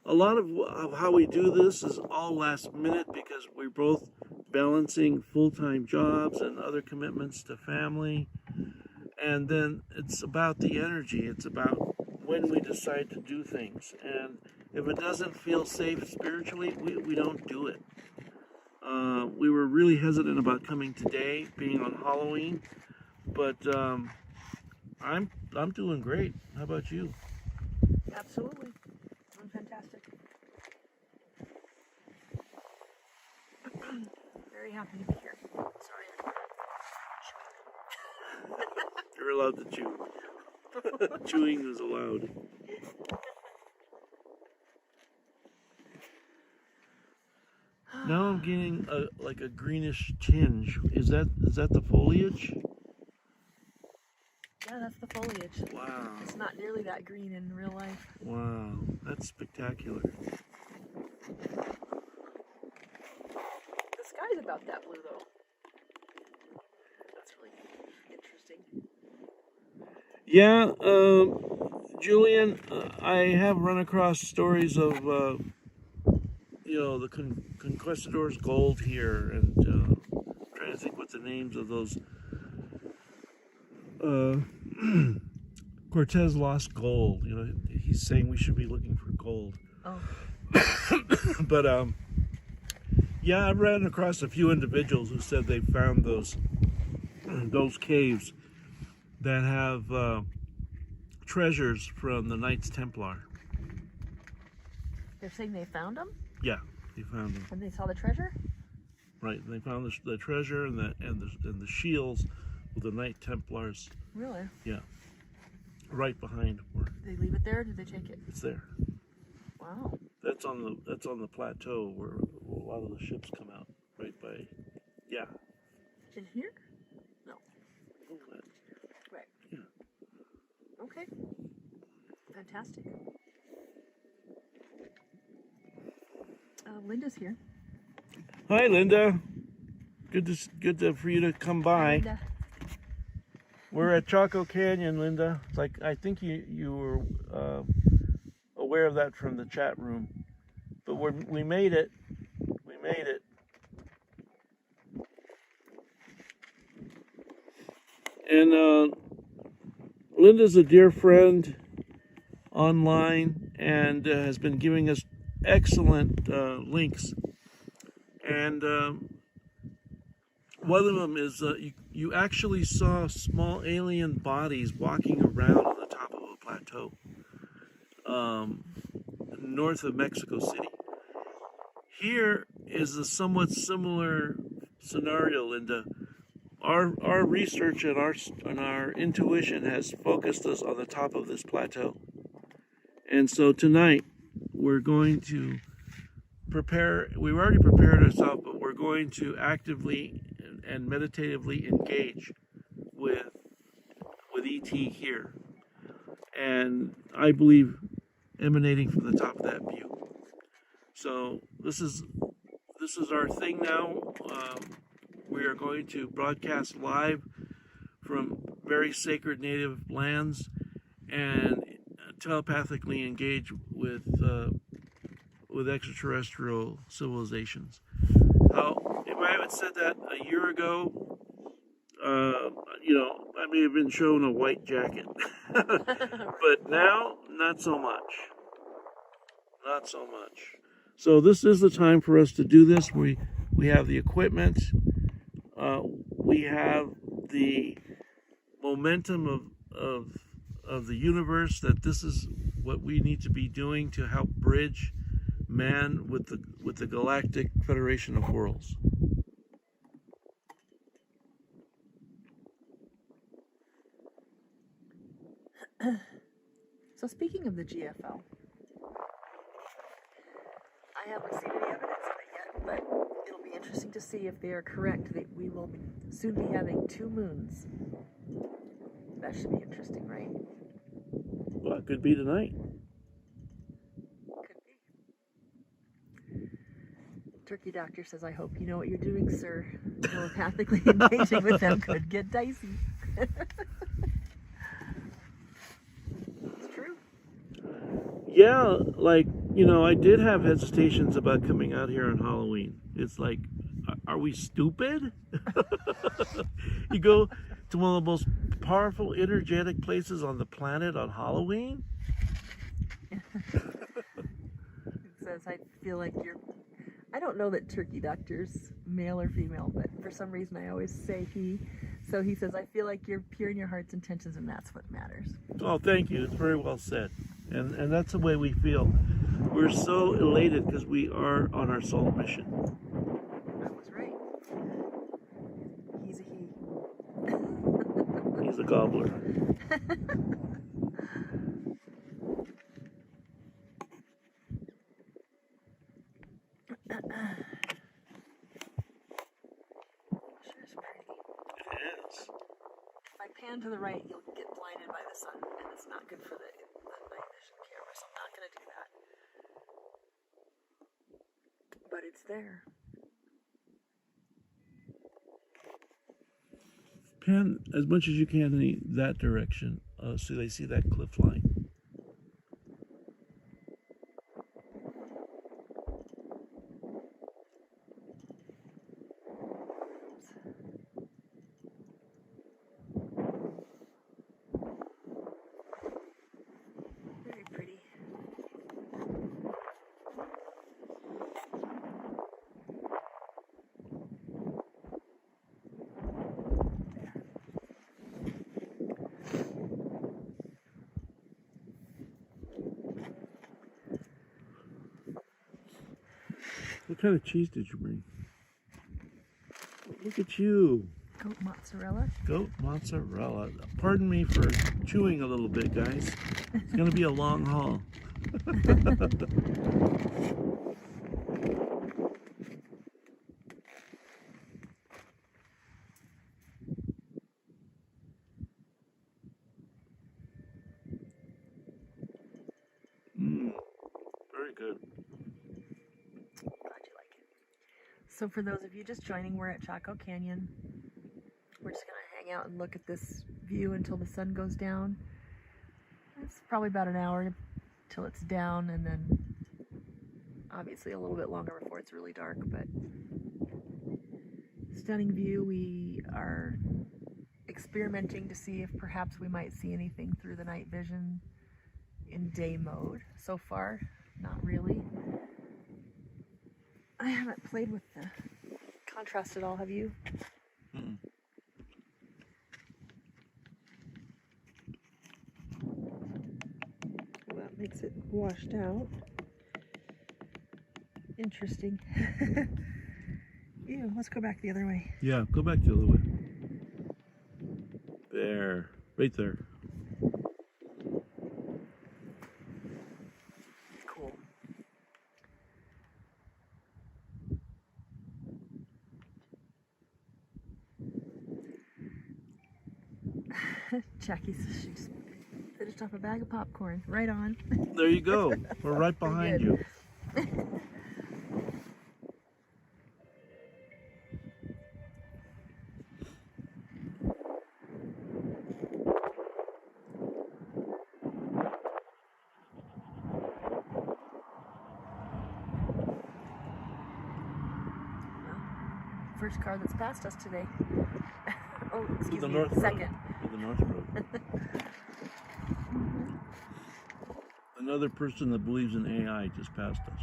A lot of how we do this is all last minute because we're both balancing full-time jobs and other commitments to family. And then it's about the energy. It's about when we decide to do things. And if it doesn't feel safe spiritually, we don't do it. We were really hesitant about coming today, being on Halloween, but I'm doing great. How about you? Absolutely. I'm fantastic. Very happy to be here. Sorry. You're allowed to chew. Chewing is allowed. Now I'm getting a greenish tinge. Is that the foliage? Yeah, that's the foliage. Wow. It's not nearly that green in real life. Wow, that's spectacular. The sky's about that blue, though. That's really interesting. Yeah, Julian, I have run across stories of, the conquistadors' gold here, and trying to think what the names of those. Cortez lost gold. He's saying we should be looking for gold. Oh. But yeah, I ran across a few individuals who said they found those caves that have treasures from the Knights Templar. They're saying they found them? Yeah, they found them. And they saw the treasure? Right, they found the treasure and the shields with the Knight Templars. Really? Yeah, right behind where. Did they leave it there or did they take it? It's there. Wow. That's on the plateau where a lot of the ships come out. Right by. Yeah. In here? No. Right. Yeah. Okay. Fantastic. Linda's here. Hi, Linda. Good for you to come by. Hi, Linda. We're at Chaco Canyon, Linda. It's like I think you were aware of that from the chat room, but we made it. We made it. And Linda's a dear friend online and has been giving us excellent links. And one of them is you actually saw small alien bodies walking around on the top of a plateau north of Mexico City. Here is a somewhat similar scenario, Linda. Our research and our intuition has focused us on the top of this plateau. And so tonight we're going to prepare, we've already prepared ourselves, but we're going to actively and meditatively engage with ET here. And I believe emanating from the top of that view. So this is our thing now. We are going to broadcast live from very sacred native lands and telepathically engage with extraterrestrial civilizations. Now, if I had said that a year ago, I may have been shown a white jacket. But now, not so much. Not so much. So this is the time for us to do this. We have the equipment. We have the momentum of the universe, that this is what we need to be doing to help bridge man with the Galactic Federation of Worlds. So speaking of the GFO, I haven't seen any evidence of it yet, but it'll be interesting to see if they are correct that we will soon be having 2 moons. That should be interesting, right? Well, it could be tonight. Could be. Turkey Doctor says, I hope you know what you're doing, sir. Telepathically engaging with them could get dicey. It's true. Yeah, like, I did have hesitations about coming out here on Halloween. It's like, are we stupid? You go to one of the most powerful, energetic places on the planet on Halloween? It says, I feel like I don't know that Turkey Doctor's male or female, but for some reason I always say he. So he says, I feel like you're pure in your heart's intentions, and that's what matters. Oh, thank you. It's very well said. And that's the way we feel. We're so elated because we are on our soul mission. That was right. He's a he. He's a gobbler. Sure is pretty. It is. If I pan to the right, you'll get blinded by the sun, and it's not good for the night vision camera, so I'm not going to do that. But it's there. Pan as much as you can in that direction, so they see that cliff line. Very pretty. What kind of cheese did you bring? Look at you. Goat mozzarella. Goat mozzarella. Pardon me for chewing a little bit, guys. It's going to be a long haul. Very good. Glad you like it. So for those of you just joining, we're at Chaco Canyon. We're just going to hang out and look at this view until the sun goes down. It's probably about an hour till it's down, and then obviously a little bit longer before it's really dark, but stunning view. We are experimenting to see if perhaps we might see anything through the night vision in day mode. So far, not really. I haven't played with the contrast at all, have you? Mm-mm. Well, that makes it washed out. Interesting. Ew, let's go back the other way. Yeah, go back the other way. There, right there. Cool. Jackie says she just finished off a bag of popcorn. Right on. There you go. We're right behind you. First car that's passed us today. Oh, excuse the me, North second. Road. To the North Road. Another person that believes in AI just passed us.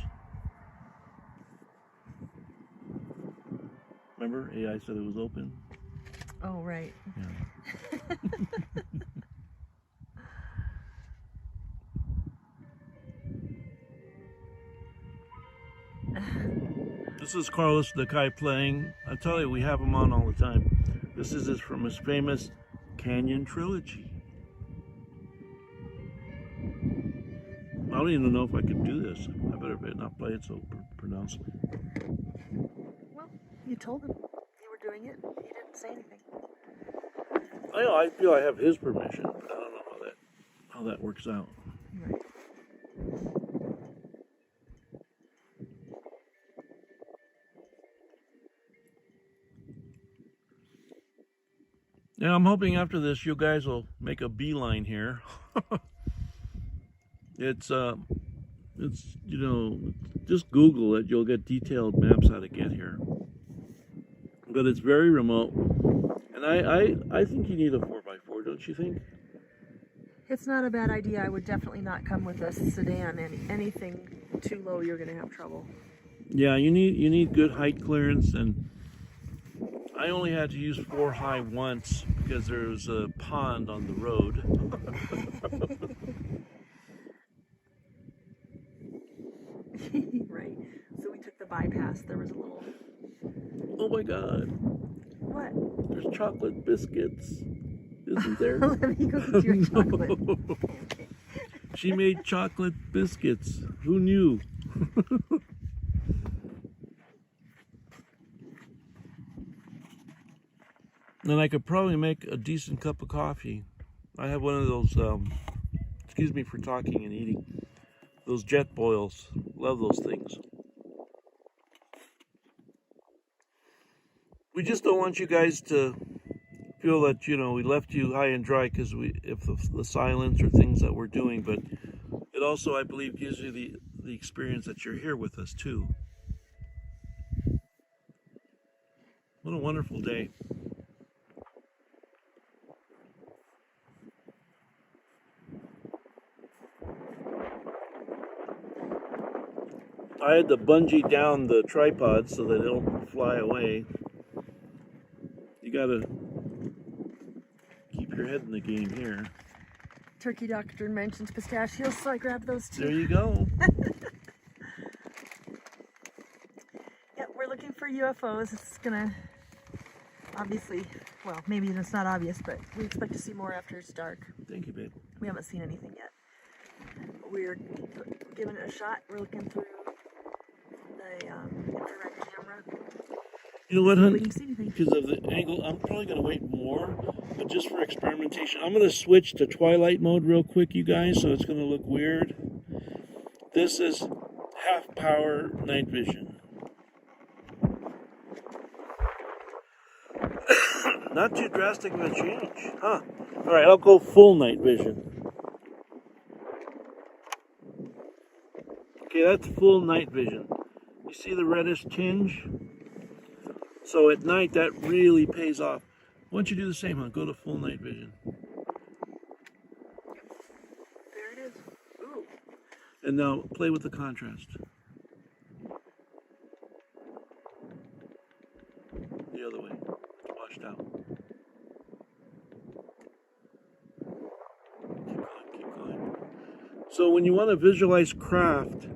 Remember, AI said it was open? Oh, right. Yeah. This is Carlos the Kai playing. I tell you, we have him on all the time. This is from his famous Canyon trilogy. I don't even know if I could do this. I better not play it so pronouncedly. Well, you told him you were doing it. He didn't say anything. I know. I feel I have his permission, but I don't know how that works out. Right. Yeah, I'm hoping after this you guys will make a beeline here. It's just Google it. You'll get detailed maps how to get here. But it's very remote, and I think you need a 4x4, don't you think? It's not a bad idea. I would definitely not come with a sedan. Anything too low, you're going to have trouble. Yeah, you need good height clearance, and I only had to use 4 high once because there was a pond on the road. Right. So we took the bypass. There was a little... Oh my God. What? There's chocolate biscuits. Isn't there? Let me go get your chocolate. Okay. She made chocolate biscuits. Who knew? Then I could probably make a decent cup of coffee. I have one of those, excuse me for talking and eating, those jet boils. Love those things. We just don't want you guys to feel that, we left you high and dry because if the silence or things that we're doing, but it also, I believe, gives you the experience that you're here with us too. What a wonderful day. I had to bungee down the tripod so that it don't fly away. You gotta keep your head in the game here. Turkey Doctor mentions pistachios, so I grabbed those too. There you go. Yep, we're looking for UFOs. It's gonna, obviously, well, maybe it's not obvious, but we expect to see more after it's dark. Thank you, babe. We haven't seen anything yet. We're giving it a shot. We're looking through the infrared camera. You know what, hon? We can see anything. Because of the angle, I'm probably going to wait more, but just for experimentation. I'm going to switch to twilight mode real quick, you guys, so it's going to look weird. This is half power night vision. Not too drastic of a change, huh? All right, I'll go full night vision. Okay, that's full night vision. You see the reddish tinge? So at night, that really pays off. Why don't you do the same, huh? Go to full night vision. There it is. Ooh. And now play with the contrast. The other way. Washed out. Keep going. So when you want to visualize craft,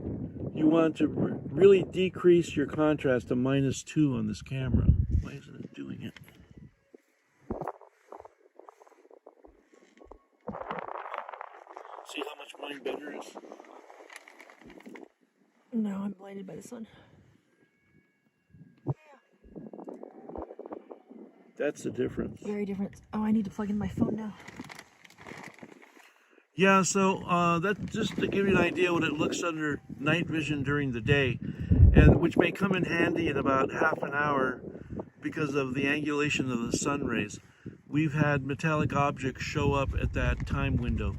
you want to really decrease your contrast to -2 on this camera. Why isn't it doing it? See how much mine better is? No, I'm blinded by the sun. That's the difference. Very different. Oh, I need to plug in my phone now. Yeah, so that's just to give you an idea what it looks under night vision during the day, and which may come in handy in about half an hour because of the angulation of the sun rays. We've had metallic objects show up at that time window.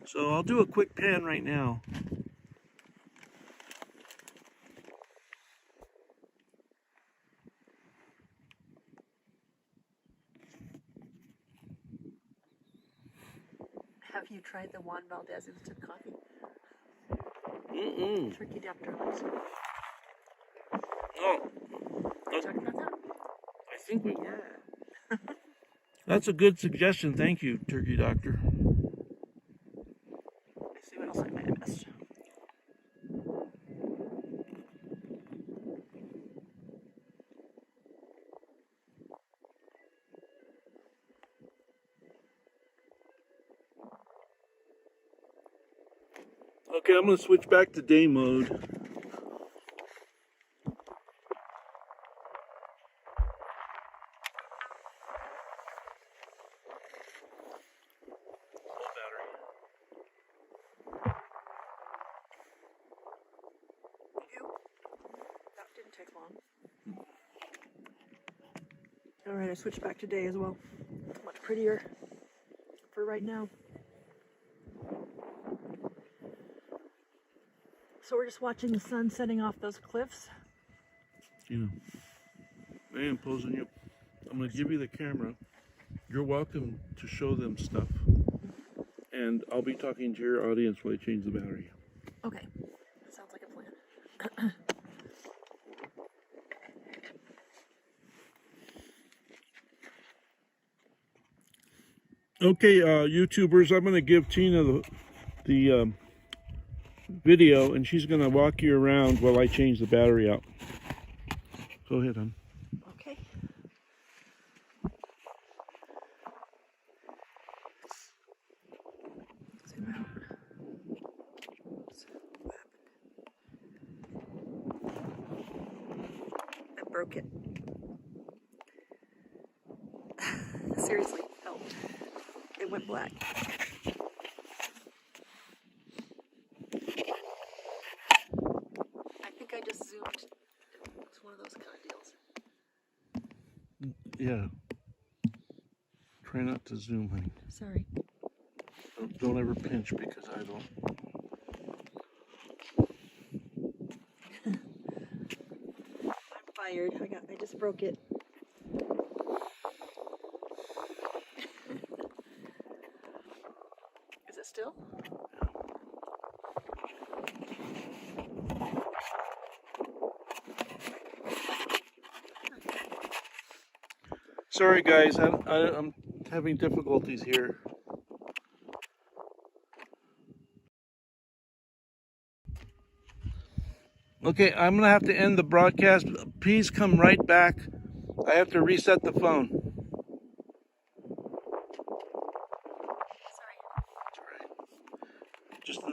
So I'll do a quick pan right now. Have you tried the Juan Valdez instant coffee? Mm-mm. Turkey adapter. Oh, Are you talking about that? I think we were. That's a good suggestion. Thank you, Turkey Doctor. Let's see what else I might have missed. Okay, I'm going to switch back to day mode. Full battery. That didn't take long. Alright, I switched back to day as well. It's much prettier for right now. So we're just watching the sun setting off those cliffs. Yeah. Man, posing you. I'm going to give you the camera. You're welcome to show them stuff. And I'll be talking to your audience while I change the battery. Okay, sounds like a plan. Okay, YouTubers, I'm going to give Tina the video, and she's going to walk you around while I change the battery out. Go ahead, hon. Okay. Zoom out. Oops. What happened? I broke it. Seriously, help. It went black. I think I just zoomed. It's one of those kind of deals. Yeah. Try not to zoom, honey. Sorry. Don't ever pinch because I don't. I'm fired. I just broke it. Is it still? Sorry, guys. I'm having difficulties here. Okay, I'm going to have to end the broadcast. Please come right back. I have to reset the phone.